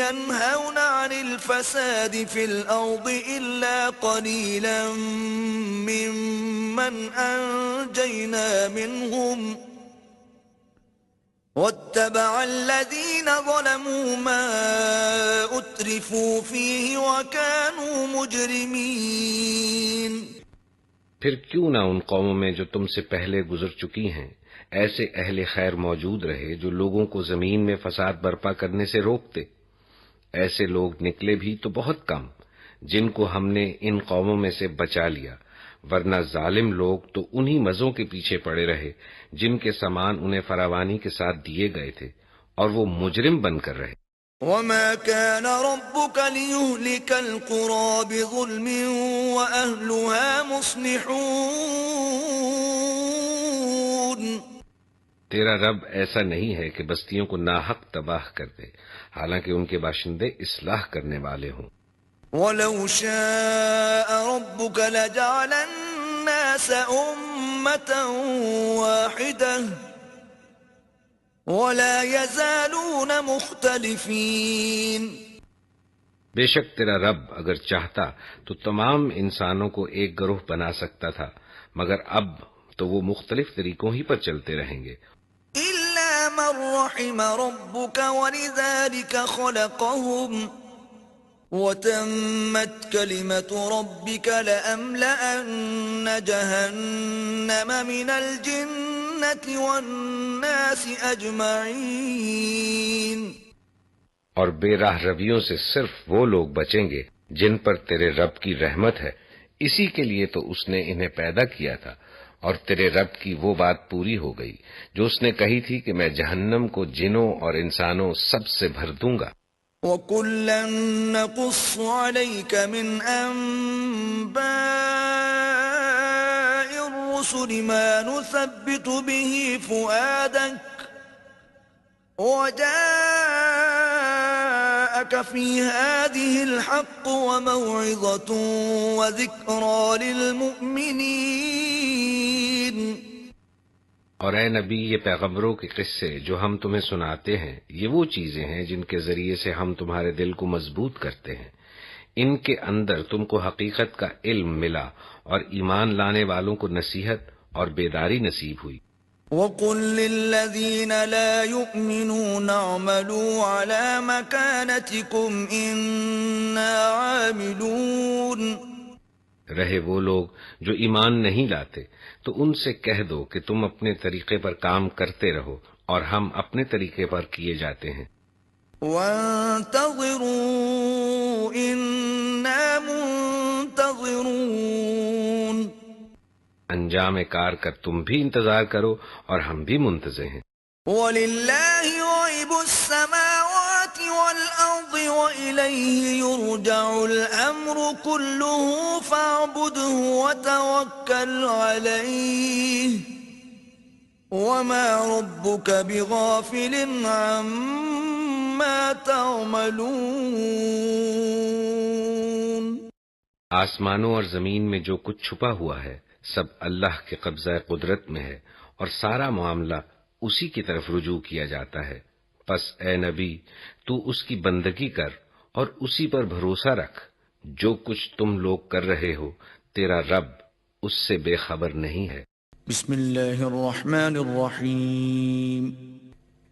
يَنْهَوْنَ عَنِ الْفَسَادِ فِي الْأَرْضِ إِلَّا قَلِيلًا مِّمَّنْ أَنْجَيْنَا مِنْهُمْ وَاتَّبَعَ الَّذِينَ ظَلَمُوا مَا أُتْرِفُوا فِيهِ وَكَانُوا مُجْرِمِينَ۔ پھر کیوں نہ ان قوموں میں جو تم سے پہلے گزر چکی ہیں ایسے اہل خیر موجود رہے جو لوگوں کو زمین میں فساد برپا کرنے سے روکتے۔ ایسے لوگ نکلے بھی تو بہت کم جن کو ہم نے ان قوموں میں سے بچا لیا، ورنہ ظالم لوگ تو انہی مزوں کے پیچھے پڑے رہے جن کے سامان انہیں فراوانی کے ساتھ دیے گئے تھے، اور وہ مجرم بن کر رہے۔ وَمَا كَانَ رَبُّكَ لِيُهْلِكَ الْقُرَىٰ بِظُلْمٍ وَأَهْلُهَا مُصْلِحُونَ۔ تیرا رب ایسا نہیں ہے کہ بستیوں کو ناحق تباہ کر دے، حالانکہ ان کے باشندے اصلاح کرنے والے ہوں۔ وَلَوْ شَاءَ رَبُّكَ لَجَعَلَ النَّاسَ أُمَّةً وَاحِدَةً وَلَا يَزَالُونَ مُخْتَلِفِينَ۔ بے شک تیرا رب اگر چاہتا تو تمام انسانوں کو ایک گروہ بنا سکتا تھا، مگر اب تو وہ مختلف طریقوں ہی پر چلتے رہیں گے۔ إِلَّا مَن رَّحِمَ رَبُّكَ وَلِذَلِكَ خَلَقَهُمْ وَتَمَّتْ كَلِمَةُ رَبِّكَ لَأَمْلَأَنَّ جَهَنَّمَ مِنَ الْجِنَّةِ وَالنَّاسِ أَجْمَعِينَ۔ اور بے راہ رویوں سے صرف وہ لوگ بچیں گے جن پر تیرے رب کی رحمت ہے، اسی کے لیے تو اس نے انہیں پیدا کیا تھا، اور تیرے رب کی وہ بات پوری ہو گئی جو اس نے کہی تھی کہ میں جہنم کو جنوں اور انسانوں سب سے بھر دوں گا۔ وَكُلًّا نَّقُصُّ عَلَيْكَ مِنْ أَنبَاءِ الرُّسُلِ مَا نُثَبِّتُ بِهِ فُؤَادَكَ وَجَاءَكَ فِي هَٰذِهِ الْحَقُّ وَمَوْعِظَةٌ وَذِكْرَىٰ لِلْمُؤْمِنِينَ۔ اور اے نبی، یہ پیغمبروں کے قصے جو ہم تمہیں سناتے ہیں، یہ وہ چیزیں ہیں جن کے ذریعے سے ہم تمہارے دل کو مضبوط کرتے ہیں۔ ان کے اندر تم کو حقیقت کا علم ملا، اور ایمان لانے والوں کو نصیحت اور بیداری نصیب ہوئی۔ وَقُل لِّلَّذِينَ لَا يُؤْمِنُونَ اعْمَلُوا عَلَىٰ مَكَانَتِكُمْ إِنَّا عَامِلُونَ۔ رہے وہ لوگ جو ایمان نہیں لاتے تو ان سے کہہ دو کہ تم اپنے طریقے پر کام کرتے رہو، اور ہم اپنے طریقے پر کیے جاتے ہیں۔ وَانتَظِرُوا إِنَّا مُنتَظِرُونَ۔ انجام کار کا تم بھی انتظار کرو اور ہم بھی منتظر ہیں۔ وَلِلَّهِ غَيْبُ السَّمَاوَاتِ وَالْأَرْضِ وَإِلَيْهِ يُرْجَعُ الْأَمْرُ كُلُّهُ فَاعْبُدْهُ وَتَوَكَّلْ عَلَيْهِ وَمَا رَبُّكَ بِغَافِلٍ عَمَّا تَعْمَلُونَ۔ آسمانوں اور زمین میں جو کچھ چھپا ہوا ہے سب اللہ کے قبضہ قدرت میں ہے، اور سارا معاملہ اسی کی طرف رجوع کیا جاتا ہے۔ پس اے نبی، تو اس کی بندگی کر اور اسی پر بھروسہ رکھ۔ جو کچھ تم لوگ کر رہے ہو تیرا رب اس سے بے خبر نہیں ہے۔ بسم اللہ الرحمن الرحیم۔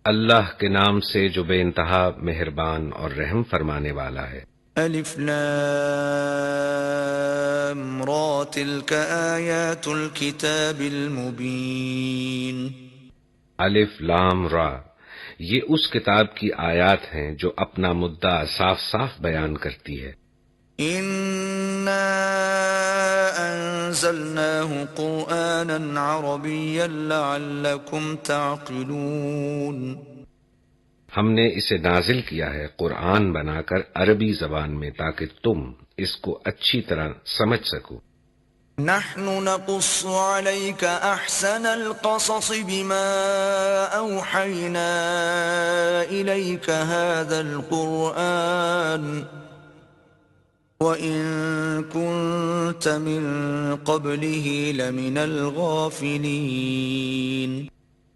اللہ کے نام سے جو بے انتہا مہربان اور رحم فرمانے والا ہے۔ الف لام را تلک آیات الکتاب المبین۔ الف لام را، یہ اس کتاب کی آیات ہیں جو اپنا مدعا صاف صاف بیان کرتی ہے۔ انا انزلناه قرآنا عربیا لعلکم تعقلون۔ ہم نے اسے نازل کیا ہے قرآن بنا کر عربی زبان میں تاکہ تم اس کو اچھی طرح سمجھ سکو۔ نحن نقص عليك احسن القصص بما اوحينا اليك هذا القرآن وان كنت من قبله لمن الغافلين۔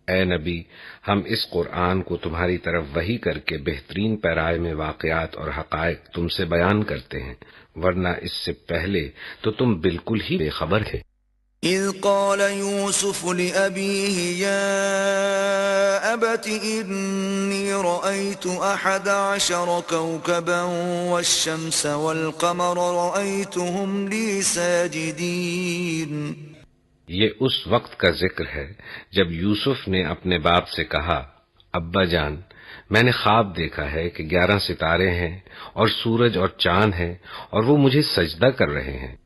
اے نبی، ہم اس قرآن کو تمہاری طرف وحی کر کے بہترین پیرائے میں واقعات اور حقائق تم سے بیان کرتے ہیں، ورنہ اس سے پہلے تو تم بالکل ہی بے خبر تھے۔ اذ قال يوسف لأبيه يا أبت إني رأيت 11 كوكبا والشمس والقمر رأيتهم لي ساجدين۔ یہ اس وقت کا ذکر ہے جب یوسف نے اپنے باپ سے کہا، ابا جان، میں نے خواب دیکھا ہے کہ 11 ستارے ہیں اور سورج اور چاند ہیں اور وہ مجھے سجدہ کر رہے ہیں۔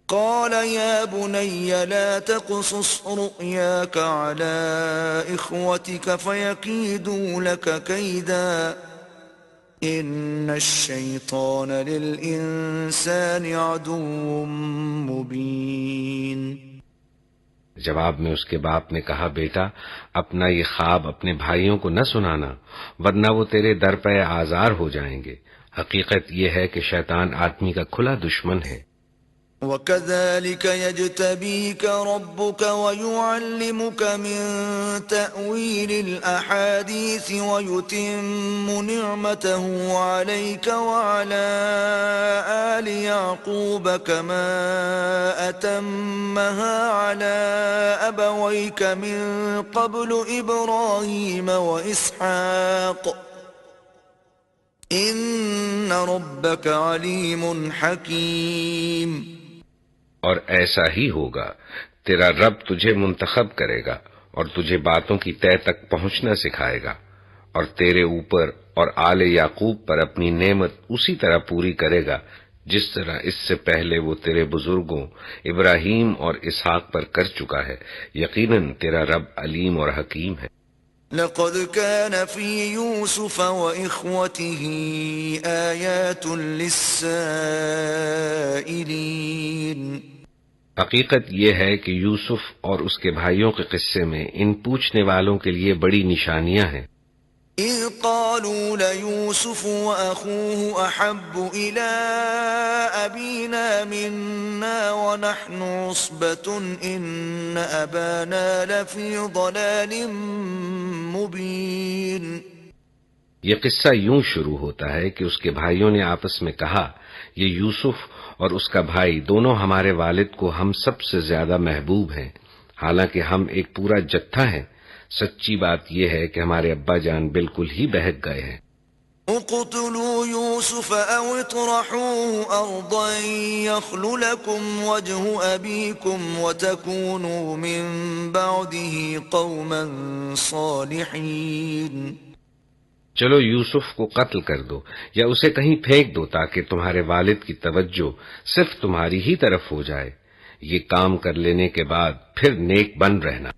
قال يا بني لا تقصص رؤياك على إخوتك فيكيدوا لك كيدا إن الشيطان للإنسان عدو مبين۔ جواب میں اس کے باپ نے کہا، بیٹا اپنا یہ خواب اپنے بھائیوں کو نہ سنانا، ورنہ وہ تیرے در پہ آزار ہو جائیں گے۔ حقیقت یہ ہے کہ شیطان آدمی کا کھلا دشمن ہے۔ وَكَذَلِكَ يَجْتَبِيكَ رَبُّكَ وَيُعَلِّمُكَ مِن تَأْوِيلِ الْأَحَادِيثِ وَيُتِمُّ نِعْمَتَهُ عَلَيْكَ وَعَلَى آلِ يَعْقُوبَ كَمَا أَتَمَّهَا عَلَى أَبَوَيْكَ مِن قَبْلُ إِبْرَاهِيمَ وَإِسْحَاقَ إِنَّ رَبَّكَ عَلِيمٌ حَكِيمٌ۔ اور ایسا ہی ہوگا، تیرا رب تجھے منتخب کرے گا اور تجھے باتوں کی تہ تک پہنچنا سکھائے گا، اور تیرے اوپر اور آل یعقوب پر اپنی نعمت اسی طرح پوری کرے گا جس طرح اس سے پہلے وہ تیرے بزرگوں ابراہیم اور اسحاق پر کر چکا ہے۔ یقیناً تیرا رب علیم اور حکیم ہے۔ لقد كان في يوسف وإخوته آيات للسائلين۔ حقیقت یہ ہے کہ یوسف اور اس کے بھائیوں کے قصے میں ان پوچھنے والوں کے لیے بڑی نشانیاں ہیں۔ إذ قالوا ليوسف وأخوه أحب إلى أبينا منا ونحن عصبة إن أبانا لفي ضلال مبين۔ یہ قصہ یوں شروع ہوتا ہے کہ اس کے بھائیوں نے آپس میں کہا، یہ یوسف اور اس کا بھائی دونوں ہمارے والد کو ہم سب سے زیادہ محبوب ہیں، حالانکہ ہم ایک پورا جتھا ہیں۔ سچی بات یہ ہے کہ ہمارے ابا جان بالکل ہی بہک گئے ہیں۔ اقتلوا يوسف أو اطرحوه أرضا يخل لكم وجه أبيكم وتكونوا من بعده قوما صالحين۔ چلو یوسف کو قتل کر دو یا اسے کہیں پھینک دو تاکہ تمہارے والد کی توجہ صرف تمہاری ہی طرف ہو جائے، یہ کام کر لینے کے بعد پھر نیک بن رہنا۔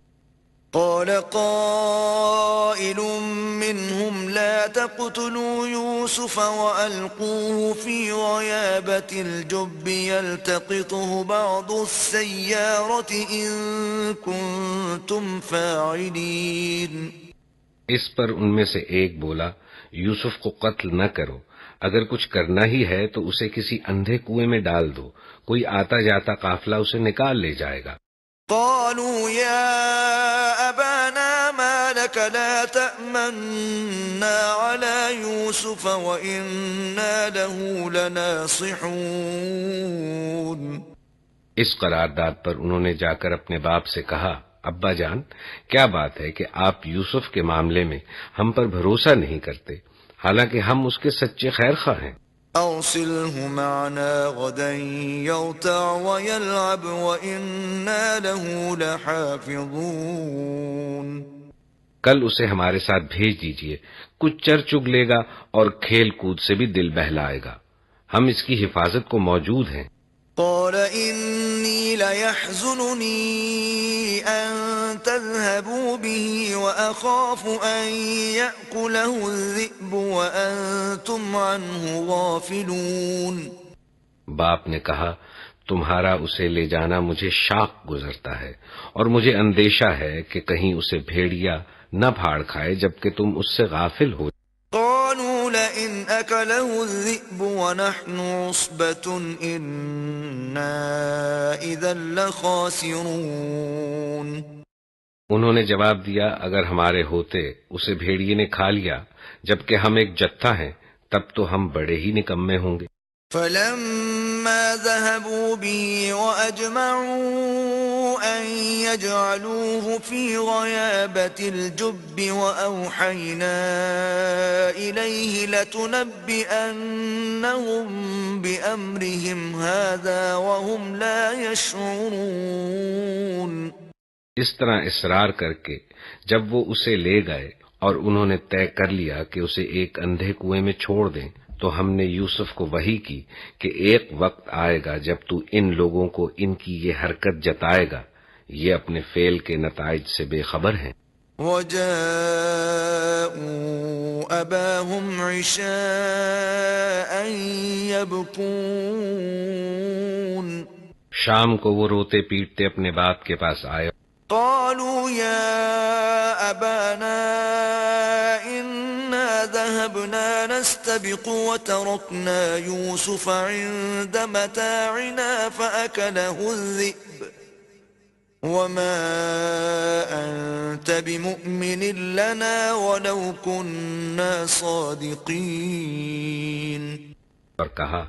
قال قائل منهم لا تقتلوا يوسف وألقوه في غيابة الجب يلتقطه بعض السيارة إن كنتم فاعلين۔ اس پر ان میں سے ایک بولا، یوسف کو قتل نہ کرو، اگر کچھ کرنا ہی ہے تو اسے کسی اندھے کنویں میں ڈال دو، کوئی آتا جاتا قافلہ اسے نکال لے جائے گا۔ قالوا يا أبانا ما لك لا تأمنا على يوسف وإنا له لناصحون۔ اس قرارداد پر انہوں نے جا کر اپنے باپ سے کہا، ابا جان کیا بات ہے کہ آپ یوسف کے معاملے میں ہم پر بھروسہ نہیں کرتے، حالانکہ ہم اس کے سچے خیر خواہ ہیں۔ أرسله معنا غدا يرتع ويلعب وإنا له لحافظون۔ کل اسے ہمارے ساتھ بھیج دیجئے، کچھ چر چگ لے گا اور کھیل کود سے بھی دل بہلائے گا، ہم اس کی حفاظت کو موجود ہیں۔ قال إني ليحزنني أن تذهبوا به وأخاف أن يأكله الذئب وأنتم عنه غافلون۔ باپ نے کہا، تمہارا اسے لے جانا مجھے شاق گزرتا ہے اور مجھے اندیشہ ہے کہ کہیں اسے بھیڑیا نہ پھاڑ کھائے جبکہ تم اس سے غافل ہو۔ قالوا لئن أكله الذئب ونحن عصبة إنا إذا لخاسرون۔ انہوں نے جواب دیا، اگر ہمارے ہوتے اسے بھیڑیے نے کھا لیا جبکہ ہم ایک جتھا ہیں تب تو ہم بڑے ہی نکمے ہوں گے۔ فلما ذهبوا به وأجمعوا أن يجعلوه في غيابة الجب وأوحينا إليه لتنبئنهم بأمرهم هذا وهم لا يشعرون۔ اس طرح اصرار کر کے جب وہ اسے لے گئے اور انہوں نے طے کر لیا کہ اسے ایک اندھے کنویں میں چھوڑ دیں، تو ہم نے یوسف کو وحی کی کہ ایک وقت آئے گا جب تو ان لوگوں کو ان کی یہ حرکت جتائے گا، یہ اپنے فعل کے نتائج سے بے خبر ہیں۔ وَجَاءُوا أَبَاهُمْ عِشَاءً يَبْكُونَ۔ شام کو وہ روتے پیٹتے اپنے باپ کے پاس آئے قالوا يا أبانا إنا ذهبنا نستبق وتركنا يوسف عند متاعنا فأكله الذئب وما أنت بمؤمن لنا ولو كنا صادقين. اور کہا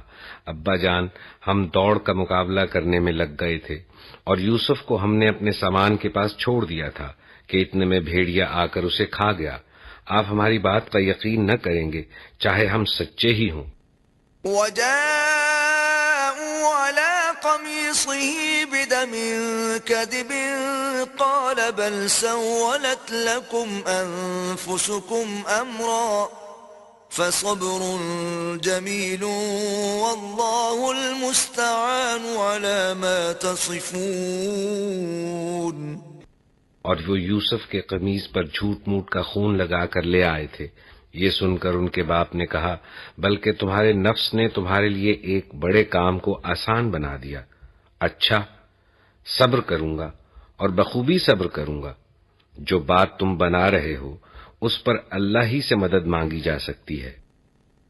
ابا جان ہم دوڑ کا مقابلہ کرنے میں لگ گئے تھے اور یوسف کو ہم نے اپنے سامان کے پاس چھوڑ دیا تھا کہ اتنے میں بھیڑیا آ کر اسے کھا گیا. آپ ہماری بات کا یقین نہ کریں گے چاہے ہم سچے ہی ہوں. وجاءوا على قميصه بدم كذب قال بل سولت لكم أنفسكم أمرا فصبر جميل والله المستعان على ما تصفون. اور وہ یوسف کے قمیص پر جھوٹ موٹ کا خون لگا کر لے آئے تھے. یہ سن کر ان کے باپ نے کہا بلکہ تمہارے نفس نے تمہارے لیے ایک بڑے کام کو آسان بنا دیا. اچھا صبر کروں گا اور بخوبی صبر کروں گا. جو بات تم بنا رہے ہو اس پر اللہ ہی سے مدد مانگی جا سکتی ہے.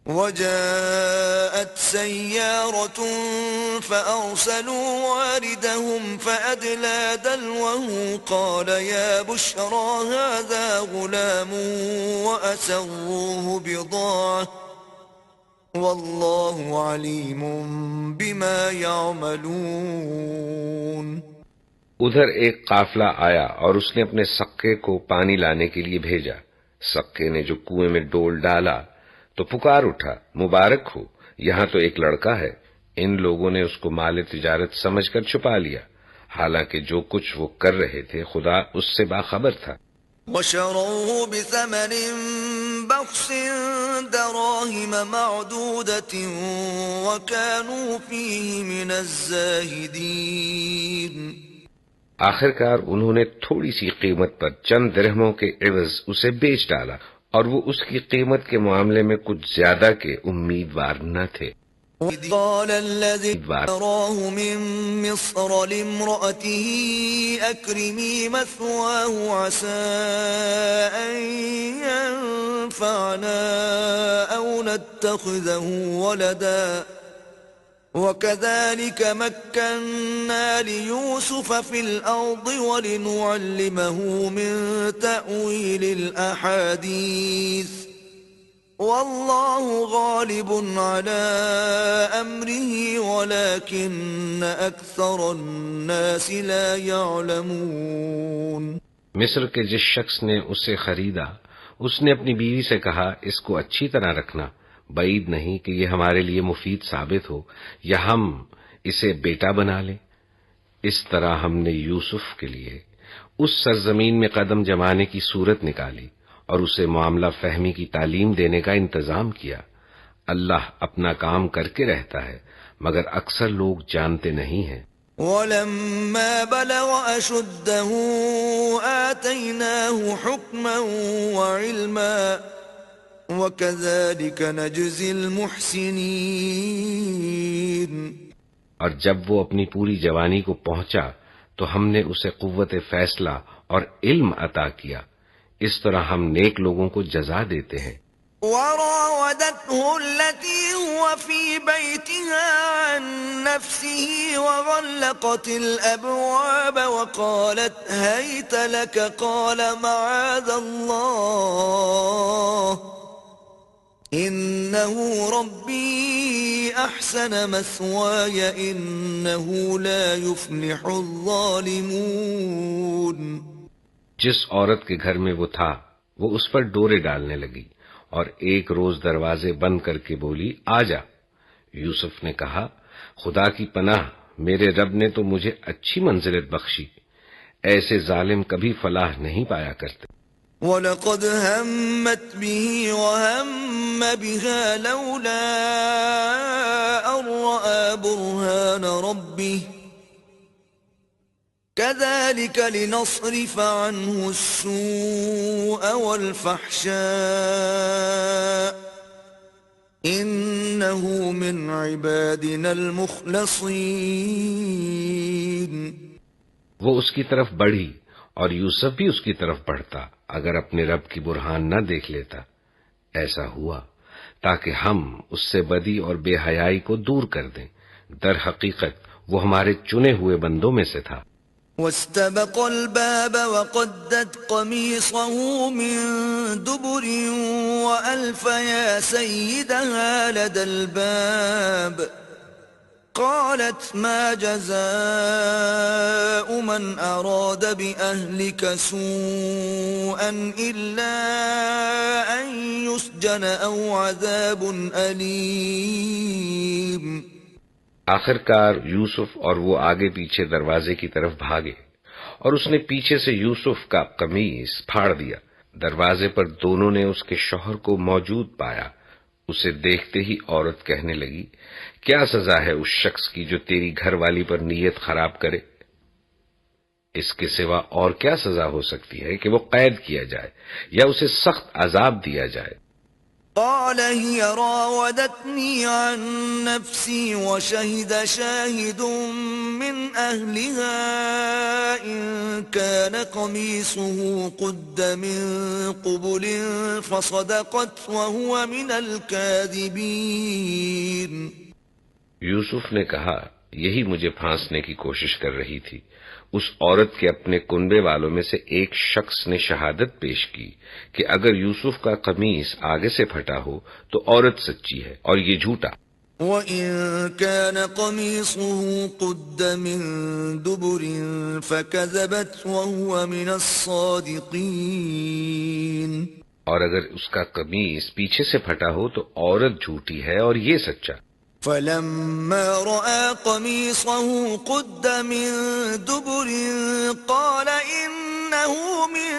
وجاءت سيارة فأرسلوا واردهم فأدلى دلوه قال يا بشرى هذا غلام وأسروه بضاعة والله عليم بما يعملون. ادھر ایک قافلہ آیا اور اس نے اپنے سقے کو پانی لانے کے لیے بھیجا. سقے نے جو کنویں میں ڈول ڈالا تو پکار اٹھا مبارک ہو یہاں تو ایک لڑکا ہے. ان لوگوں نے اس کو مال تجارت سمجھ کر چھپا لیا حالانکہ جو کچھ وہ کر رہے تھے خدا اس سے باخبر تھا. وشروه بثمن بخس دراهم معدودة وكانوا فيه من الزاهدين. آخرکار انہوں نے تھوڑی سی قیمت پر چند درہموں کے عوض اسے بیچ ڈالا اور وہ اس کی قیمت کے معاملے میں کچھ زیادہ کے امیدوار نہ تھے. قال الذي اشتراه من مصر لامرأته أكرمي مثواه عسى أن ينفعنا أو نتخذه ولدا وكذلك مكنا ليوسف في الأرض ولنعلمه من تأويل الأحاديث والله غالب على أمره ولكن أكثر الناس لا يعلمون. مصر کے جس شخص نے اسے خریدا اس نے اپنی بیوی سے کہا اس کو اچھی طرح رکھنا بعید نہیں کہ یہ ہمارے لیے مفید ثابت ہو یا ہم اسے بیٹا بنا لیں. اس طرح ہم نے یوسف کے لیے اس سرزمین میں قدم جمانے کی صورت نکالی اور اسے معاملہ فہمی کی تعلیم دینے کا انتظام کیا. اللہ اپنا کام کر کے رہتا ہے مگر اکثر لوگ جانتے نہیں ہیں. وَلَمَّا بَلَغَ أَشُدَّهُ آتَيْنَاهُ حُكْمًا وَعِلْمًا وَكَذَلِكَ نَجْزِي الْمُحْسِنِينَ. اور جب وہ اپنی پوری جوانی کو پہنچا تو ہم نے اسے قوت فیصلہ اور علم عطا کیا. اس طرح ہم نیک لوگوں کو جزا دیتے ہیں. وراودته التي هو في بيتها عن نفسه وغلقت الأبواب وقالت هيت لك قال معاذ الله إنه ربي أحسن مثواي إنه لا يفلح الظالمون. جس عورت کے گھر میں وہ تھا وہ اس پر ڈورے ڈالنے لگی اور ایک روز دروازے بند کر کے بولی آ جا. یوسف نے کہا خدا کی پناہ میرے رب نے تو مجھے اچھی منزلت بخشی. ایسے ظالم کبھی فلاح نہیں پایا کرتے. وَلَقَدْ هَمَّتْ بِهِ وَهَمَّ بِهَا لَوْلَا أَن رَّأَىٰ بُرْهَانَ رَبِّهِ كَذَلِكَ لِنَصْرِفَ عَنْهُ السُّوءَ وَالْفَحْشَاءَ إِنَّهُ مِنْ عِبَادِنَا الْمُخْلَصِينَ. وہ اس کی طرف بڑھی اور یوسف بھی اس کی طرف بڑھتا اگر اپنے رب کی برہان نہ دیکھ لیتا۔ ایسا ہوا تاکہ ہم اس سے بدی اور بے حیائی کو دور کر دیں، در حقیقت وہ ہمارے چنے ہوئے بندوں میں سے تھا۔ واستبق الباب وقدت قميصه من دبر وألف يا سيدها لدى الباب قالت ما جزاء من أراد بأهلك سوءا إلا أن يسجن أو عذاب أليم۔ آخر کار یوسف اور وہ آگے پیچھے دروازے کی طرف بھاگے اور اس نے پیچھے سے یوسف کا قمیص پھاڑ دیا۔ دروازے پر دونوں نے اس کے شوہر کو موجود پایا۔ اسے دیکھتے ہی عورت کہنے لگی، کیا سزا ہے اس شخص کی جو تیری گھر والی پر نیت خراب کرے؟ اس کے سوا اور کیا سزا ہو سکتی ہے کہ وہ قید کیا جائے یا اسے سخت عذاب دیا جائے؟ قال هي راودتني عن نفسي وشهد شاهد من أهلها إن كان قميصه قد من قبل فصدقت وهو من الكاذبين۔ یوسف نے کہا، یہی مجھے پھانسنے کی کوشش کر رہی تھی۔ اس عورت کے اپنے کنبے والوں میں سے ایک شخص نے شہادت پیش کی کہ اگر یوسف کا قمیص آگے سے پھٹا ہو تو عورت سچی ہے اور یہ جھوٹا۔ وَإِن كَانَ قَمِيصُهُ قُدَّ مِن دُبُرٍ فَكَذَبَتْ وَهُوَ مِنَ الصَّادِقِينَ۔ اور اگر اس کا قمیص پیچھے سے پھٹا ہو تو عورت جھوٹی ہے اور یہ سچا۔ فَلَمَّا رَأَى قَمِيصَهُ قُدَّ مِن دُبُرٍ قَالَ إِنَّهُ مِن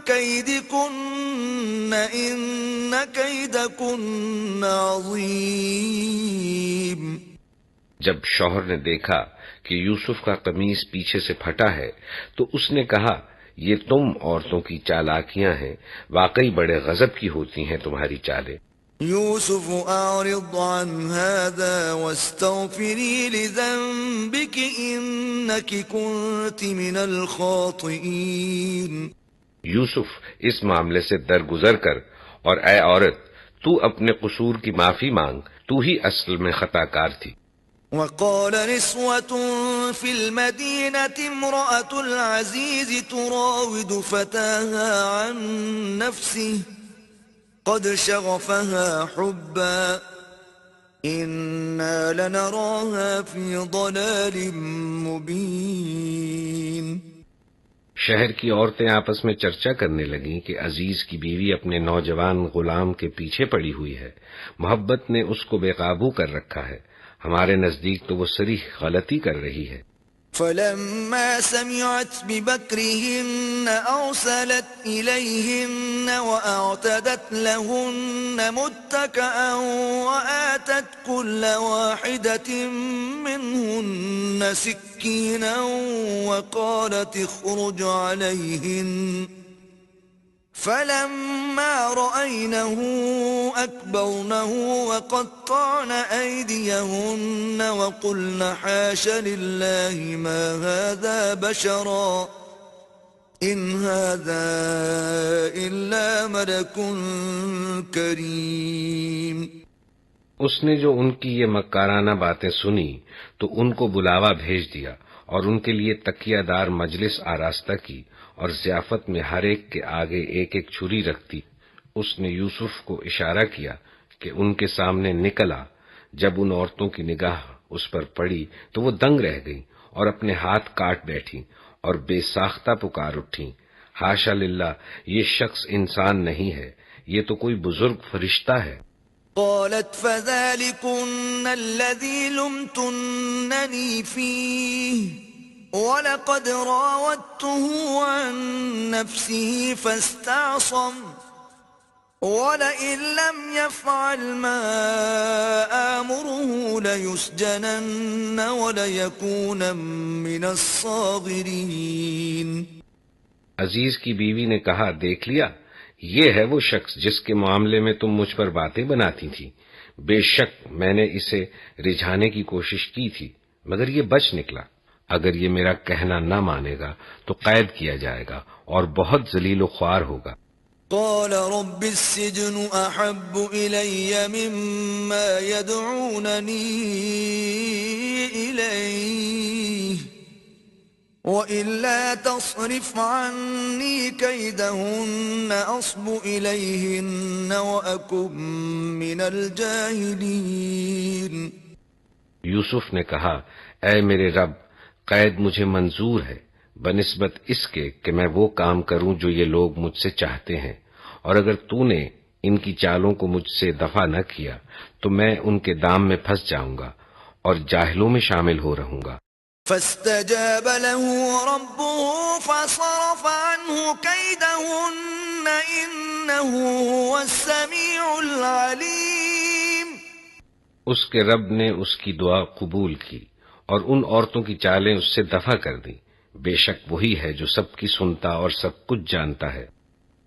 كَيْدِكُنَّ إِنَّ كَيْدَكُنَّ عَظِيمٌ۔ جب شوہر نے دیکھا کہ یوسف کا قمیص پیچھے سے پھٹا ہے تو اس نے کہا، یہ تم عورتوں کی چالاکیاں ہیں، واقعی بڑے غضب کی ہوتی ہیں تمہاری چالیں۔ یوسف اعرض عن هذا واستغفری لذنبك انك كنت من الخاطئین۔ یوسف اس معاملے سے درگزر کر اور اے عورت تو اپنے قصور کی معافی مانگ، تو ہی اصل میں خطا کار تھی۔ وقال نسوة في المدينة امرأة العزيز تراود فتاها عن نفسه قد شغفها حبا إنا لنراها في ضلال مبين۔ شہر کی عورتیں آپس میں چرچا کرنے لگیں کہ عزیز کی بیوی اپنے نوجوان غلام کے پیچھے پڑی ہوئی ہے، محبت نے اس کو بے قابو کر رکھا ہے، ہمارے نزدیک تو وہ صریح غلطی کر رہی ہے۔ فلما سمعت بمكرهن أرسلت إليهن وأعتدت لهن متكئا وآتت كل واحدة منهن سكينا وقالت اخرج عليهن فلما رأينه أكبرنه وقطعن أيديهن وقلن حاش لله ما هذا بشرا إن هذا إلا ملك كريم۔ اس نے جو ان کی یہ مکارانہ باتیں سنی تو ان کو بلاوا بھیج دیا اور ان کے لیے تکیہ دار مجلس آراستہ کی اور ضیافت میں ہر ایک کے آگے ایک ایک چھری رکھتی۔ اس نے یوسف کو اشارہ کیا کہ ان کے سامنے نکلا۔ جب ان عورتوں کی نگاہ اس پر پڑی تو وہ دنگ رہ گئیں اور اپنے ہاتھ کاٹ بیٹھی اور بے ساختہ پکار اٹھیں، حاشا للہ، یہ شخص انسان نہیں ہے، یہ تو کوئی بزرگ فرشتہ ہے۔ قالت فذلكن الذي لمتنني فيه وَلَقَدْ رَاوَدتُّهُ عَن نَّفْسِهِ فَاسْتَعْصَمَ وَلَئِن لَّمْ يَفْعَلْ مَا آمُرُهُ لَيُسْجَنَنَّ وَلَيَكُونًا مِّنَ الصَّاغِرِينَ۔ عزیز کی بیوی نے کہا، دیکھ لیا، یہ ہے وہ شخص جس کے معاملے میں تم مجھ پر باتیں بناتی تھی۔ بے شک میں نے اسے رجھانے کی کوشش کی تھی مگر یہ بچ نکلا۔ اگر یہ میرا کہنا نہ مانے گا تو قید کیا جائے گا اور بہت ذلیل و خوار ہوگا۔ قال رب السجن احب الي مما يدعونني اليه وإلا تصرف عني كيدهن أصب إليهن وأكن من الجاهلين۔ یوسف نے کہا، اے میرے رب، قید مجھے منظور ہے بنسبت اس کے کہ میں وہ کام کروں جو یہ لوگ مجھ سے چاہتے ہیں، اور اگر تو نے ان کی چالوں کو مجھ سے دفع نہ کیا تو میں ان کے دام میں پھنس جاؤں گا اور جاہلوں میں شامل ہو رہوں گا۔ فاستجاب له ربه فصرف عنه كيدهن إنه هو السميع العليم۔ اس کے رب نے اس کی دعا قبول کی اور ان عورتوں کی چالیں اس سے دفع کر دیں، بے شک وہی ہے جو سب کی سنتا اور سب کچھ جانتا ہے۔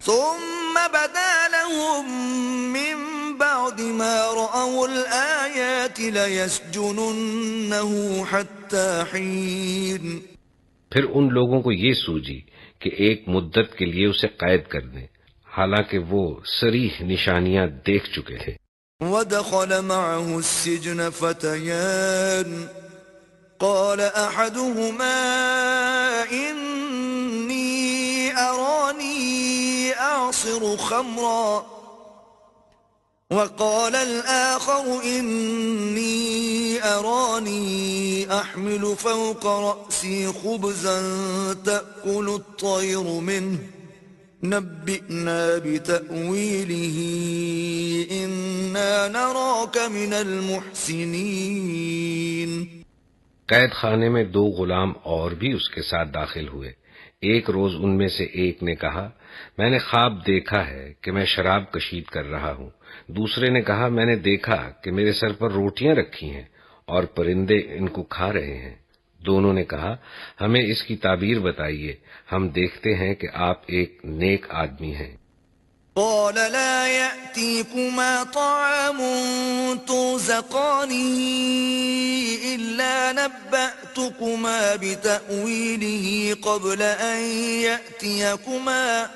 ثم بدا لهم من بعد ما رأوا الآيات ليسجننه حتى حين۔ پھر ان لوگوں کو یہ سوجی کہ ایک مدت کے لیے اسے قید کر دیں، حالانکہ وہ صریح نشانیاں دیکھ چکے تھے۔ ودخل معه السجن فتيان قال أحدهما إني أراني أعصر خمرا وقال الآخر إني أراني أحمل فوق رأسي خبزا تأكل الطير منه نبئنا بتأويله إنا نراك من المحسنين۔ قید خانے میں دو غلام اور بھی اس کے ساتھ داخل ہوئے۔ ایک روز ان میں سے ایک نے کہا، میں نے خواب دیکھا ہے کہ میں شراب کشید کر رہا ہوں۔ دوسرے نے کہا، میں نے دیکھا کہ میرے سر پر روٹیاں رکھی ہیں اور پرندے ان کو کھا رہے ہیں۔ دونوں نے کہا، ہمیں اس کی تعبیر بتائیے، ہم دیکھتے ہیں کہ آپ ایک نیک آدمی ہیں۔ قال لا يأتيكما طعام ترزقانه إلا نبأتكما بتأويله قبل أن يأتيكما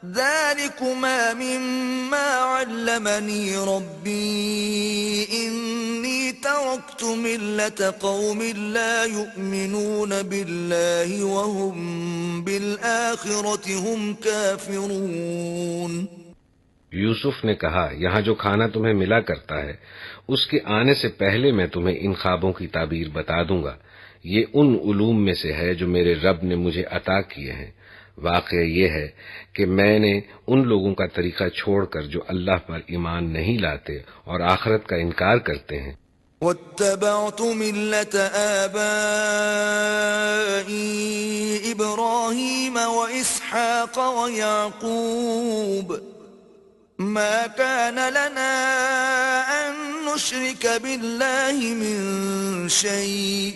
ذلكما مما علمني ربي إني تركت ملة قوم لا يؤمنون بالله وهم بالآخرة هم كافرون۔ یوسف نے کہا، یہاں جو کھانا تمہیں ملا کرتا ہے اس کے آنے سے پہلے میں تمہیں ان خوابوں کی تعبیر بتا دوں گا۔ یہ ان علوم میں سے ہے جو میرے رب نے مجھے عطا کیے ہیں۔ واقعہ یہ ہے کہ میں نے ان لوگوں کا طریقہ چھوڑ کر جو اللہ پر ایمان نہیں لاتے اور آخرت کا انکار کرتے ہیں، واتبعت ملة آبائي إبراهيم وإسحاق ويعقوب ما كان لنا أن نشرك بالله من شيء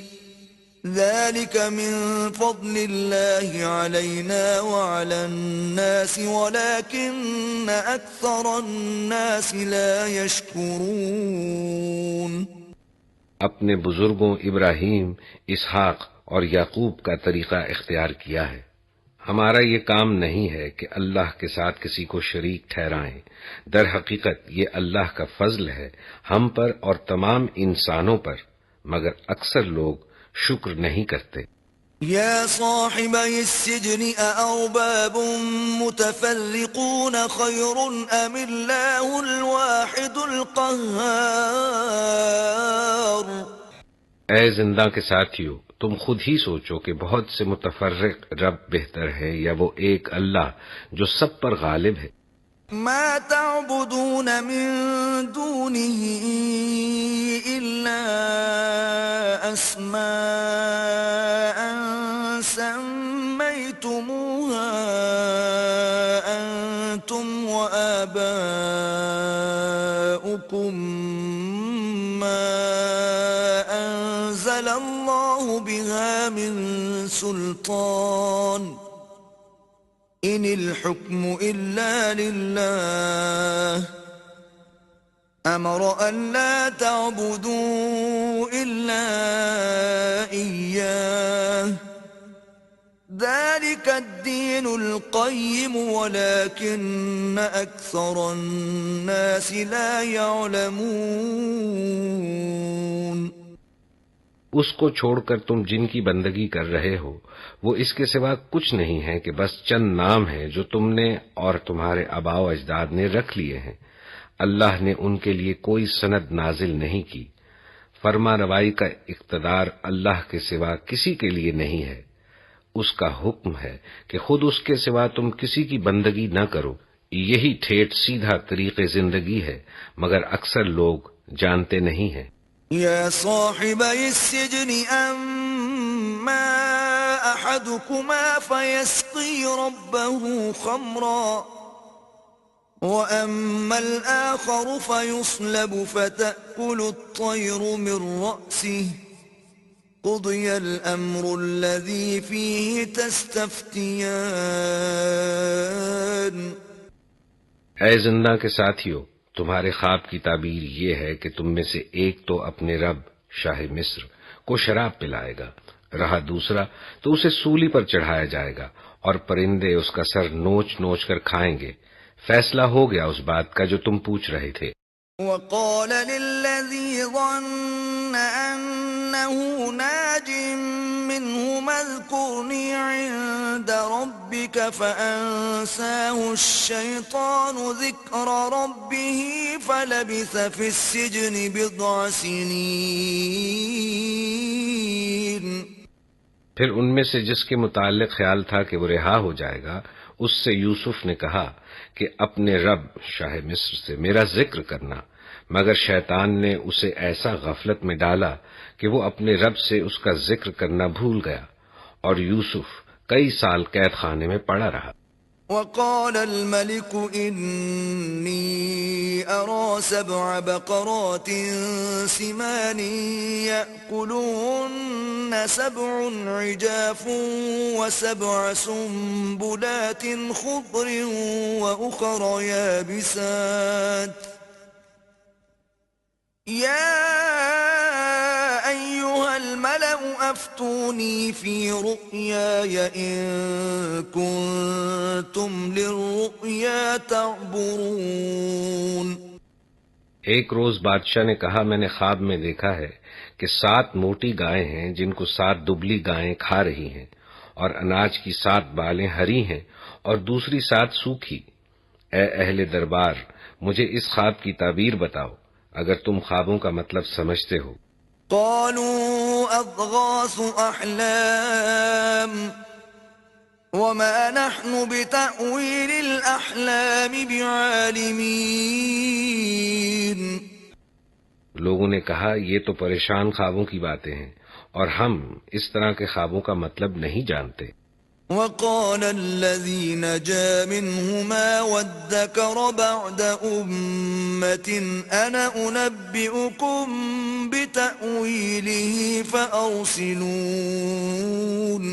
ذلك من فضل الله علينا وعلى الناس ولكن أكثر الناس لا يشكرون۔ اپنے بزرگوں ابراہیم، اسحاق اور یعقوب کا طریقہ اختیار کیا ہے۔ ہمارا یہ کام نہیں ہے کہ اللہ کے ساتھ کسی کو شریک ٹھہرائیں، در حقیقت یہ اللہ کا فضل ہے ہم پر اور تمام انسانوں پر، مگر اکثر لوگ شکر نہیں کرتے۔ يا صاحبي السجن أأرباب متفرقون خير أم الله الواحد القهار۔ اے زندہ کے ساتھیو، تم خود ہی سوچو کہ بہت سے متفرق رب بہتر ہے یا وہ ایک اللہ جو سب پر غالب ہے۔ ما تعبدون من دونه إلا أسماء سميتموها أنتم وآباؤكم ما أنزل الله بها من سلطان إن الحكم إلا لله أمر أن لا تعبدوا إلا إياه الدين القيم ولكن أكثر الناس لا يعلمون. اس کو چھوڑ کر تم جن کی بندگی کر رہے ہو وہ اس کے سوا کچھ نہیں ہے کہ بس چند نام ہیں جو تم نے اور تمہارے آباء و اجداد نے رکھ لیے ہیں. اللہ نے ان کے لیے کوئی سند نازل نہیں کی. فرما روائی کا اقتدار اللہ کے سوا کسی کے لیے نہیں ہے. اس کا حکم ہے کہ خود اس کے سوا تم کسی کی بندگی نہ کرو. یہی ٹھیٹ سیدھا طریق زندگی ہے مگر اکثر لوگ جانتے نہیں ہیں. يا صاحبي السجن أما أحدكما فيسقي ربه خمرا وأما الآخر فيصلب فتأكل الطير من رأسه قضي الأمر الذي فيه تستفتيان. اے زندہ کے ساتھیو، تمہارے خواب کی تعبیر یہ ہے کہ تم میں سے ایک تو اپنے رب شاہ مصر کو شراب پلائے گا، رہا دوسرا تو اسے سولی پر چڑھایا جائے گا اور پرندے اس کا سر نوچ نوچ کر کھائیں گے. فیصلہ ہو گیا اس بات کا جو تم پوچھ رہے تھے. وقال للذي ظن أنه ناج منهما اذكرني عند ربك فأنساه الشيطان ذكر ربه فلبث في السجن بضع سنين. پھر ان میں سے جس کے متعلق خیال تھا کہ وہ رہا ہو جائے گا اس سے یوسف نے کہا کہ اپنے رب شاہ مصر سے میرا ذکر کرنا، مگر شیطان نے اسے ایسا غفلت میں ڈالا کہ وہ اپنے رب سے اس کا ذکر کرنا بھول گیا اور یوسف کئی سال قید خانے میں پڑا رہا. وقال الملك إني أرى 7 بقرات سمان يأكلهن 7 عجاف و7 سنبلات خضر وأخر يابسات يا أيها الملأ أفتوني في رؤياي إن كنتم للرؤيا تعبرون. ایک روز بادشاہ نے کہا میں نے خواب میں دیکھا ہے کہ 7 موٹی گائیں ہیں جن کو 7 دبلی گائیں کھا رہی ہیں اور اناج کی 7 بالیں ہری ہیں اور دوسری 7 سوکھی. اے اہل دربار مجھے اس خواب کی تعبیر بتاؤ اگر تم خوابوں کا مطلب سمجھتے ہو. قالوا أضغاث أحلام وما نحن بتأويل الأحلام بعالمين. لوگوں نے کہا یہ تو پریشان خوابوں کی باتیں ہیں اور ہم اس طرح کے خوابوں کا مطلب نہیں جانتے. وقال الذي نجا منهما وادكر بعد أمة أنا أنبئكم بتأويله فأرسلون.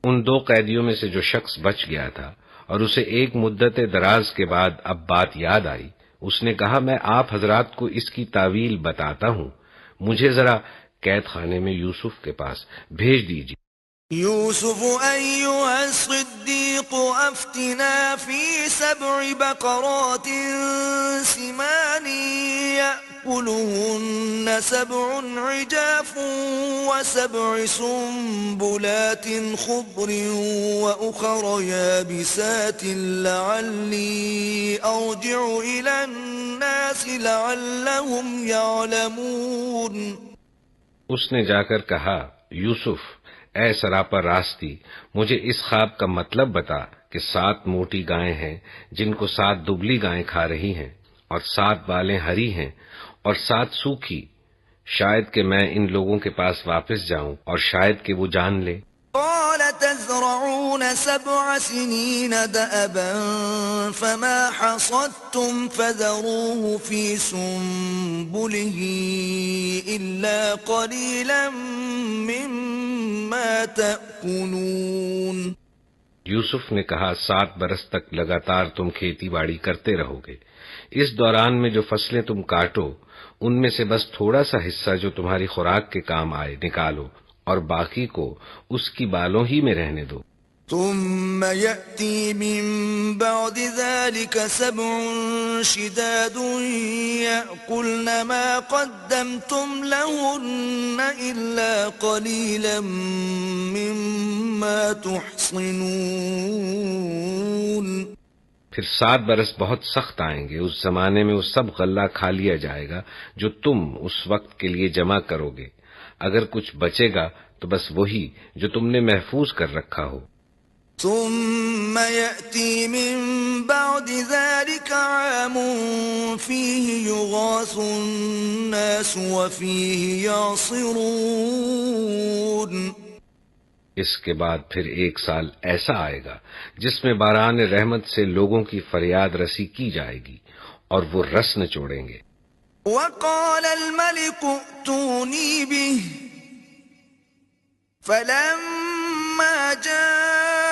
ان 2 قیدیوں میں سے جو شخص بچ گیا تھا اور اسے ایک مدت دراز کے بعد اب بات یاد آئی، اس نے کہا میں آپ حضرات کو اس کی تعویل بتاتا ہوں، مجھے ذرا قید خانے میں یوسف کے پاس بھیج دیجیے. يوسف أيها الصديق أفتنا في 7 بقرات سمان يأكلهن 7 عجاف و7 سنبلات خضر وأخر يابسات لعلي أرجع إلى الناس لعلهم يعلمون. اس نے جا کر کہا یوسف اے سراپا راستی مجھے اس خواب کا مطلب بتا کہ 7 موٹی گائیں ہیں جن کو 7 دبلی گائیں کھا رہی ہیں اور 7 بالیں ہری ہیں اور 7 سوکھی. شاید کہ میں ان لوگوں کے پاس واپس جاؤں اور شاید کہ وہ جان لے. قال تزرعون 7 سنين دأبا فما حصدتم فذروه في سنبله إلا قليلا مما تأكلون. یوسف نے کہا 7 برس تک لگاتار تم کھیتی باڑی کرتے رہو گے، اس دوران میں جو فصلیں تم کاٹو ان میں سے بس تھوڑا سا حصہ جو تمہاری خوراک کے کام آئے نکالو اور باقی کو اس کی بالوں ہی میں رہنے دو. ثم يأتي من بعد ذلك 7 شداد يأكلن ما قدمتم لهن إلا قليلا مما تحصنون. پھر 7 برس بہت سخت آئیں گے. اس زمانے میں وہ سب غلہ کھا لیا جائے گا جو تم اس وقت کے لیے جمع کرو گے. اگر کچھ بچے گا تو بس وہی جو تم نے محفوظ کر رکھا ہو. ثم يأتي من بعد ذلك عام فيه يغاث الناس وفيه يعصرون. اس کے بعد پھر 1 سال ایسا آئے گا جس میں باران رحمت سے لوگوں کی فریاد رسی کی جائے گی اور وہ رس نچوڑیں گے. وقال الملك ائتوني به فلما جاءه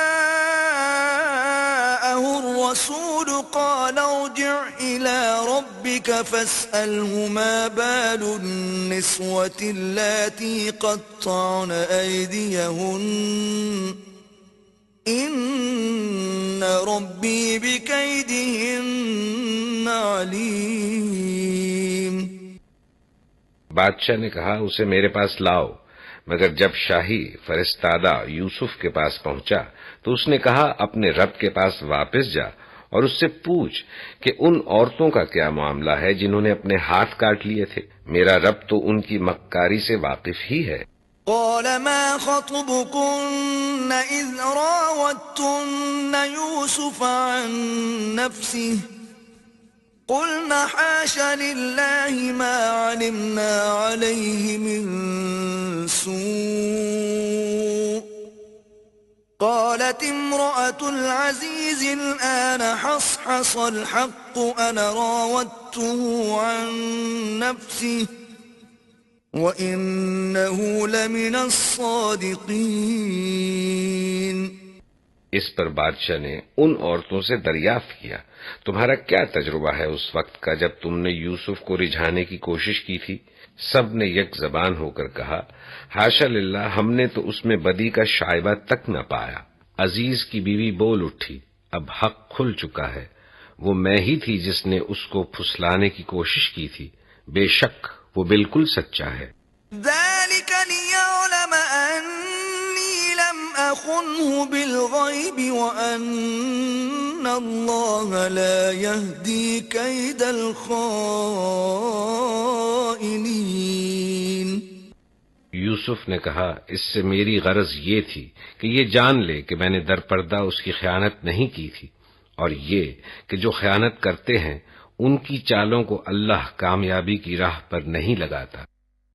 الرسول قال ارجع إلى ربك فاسأله ما بال النسوة اللاتي قطعن أيديهن إن ربي بكيدهن عليم. بادشاہ نے کہا اسے میرے پاس لاؤ. مگر جب شاہی فرستادہ یوسف کے پاس پہنچا تو اس نے کہا اپنے رب کے پاس واپس جا اور اس سے پوچھ کہ ان عورتوں کا کیا معاملہ ہے جنہوں نے اپنے ہاتھ کاٹ لیے تھے. میرا رب تو ان کی مکاری سے واقف ہی ہے. قال ما خطبكن إذ راوتن يوسف عن نفسه قلنا حاش لله ما علمنا عليه من سوء. قالت امرأة العزيز الآن حصحص الحق أنا راودته عن نفسه وَإِنَّهُ لَمِنَ الصَّادِقِينَ. اس پر بادشاہ نے ان عورتوں سے دریافت کیا تمہارا کیا تجربہ ہے اس وقت کا جب تم نے یوسف کو رجھانے کی کوشش کی تھی. سب نے یک زبان ہو کر کہا حاشا للہ ہم نے تو اس میں بدی کا شائبہ تک نہ پایا. عزیز کی بیوی بول اٹھی اب حق کھل چکا ہے. وہ میں ہی تھی جس نے اس کو پھسلانے کی کوشش کی تھی. بے شک وہ بالکل سچا ہے. ذلك ليعلم أني لم أخنه بالغيب وأن الله لا يهدي كيد الخائنين. یوسف نے کہا اس سے میری غرض یہ تھی کہ یہ جان لے کہ میں نے در پردہ اس کی خیانت نہیں کی تھی اور یہ کہ جو خیانت کرتے ہیں ان کی چالوں کو اللہ کامیابی کی راہ پر نہیں لگاتا.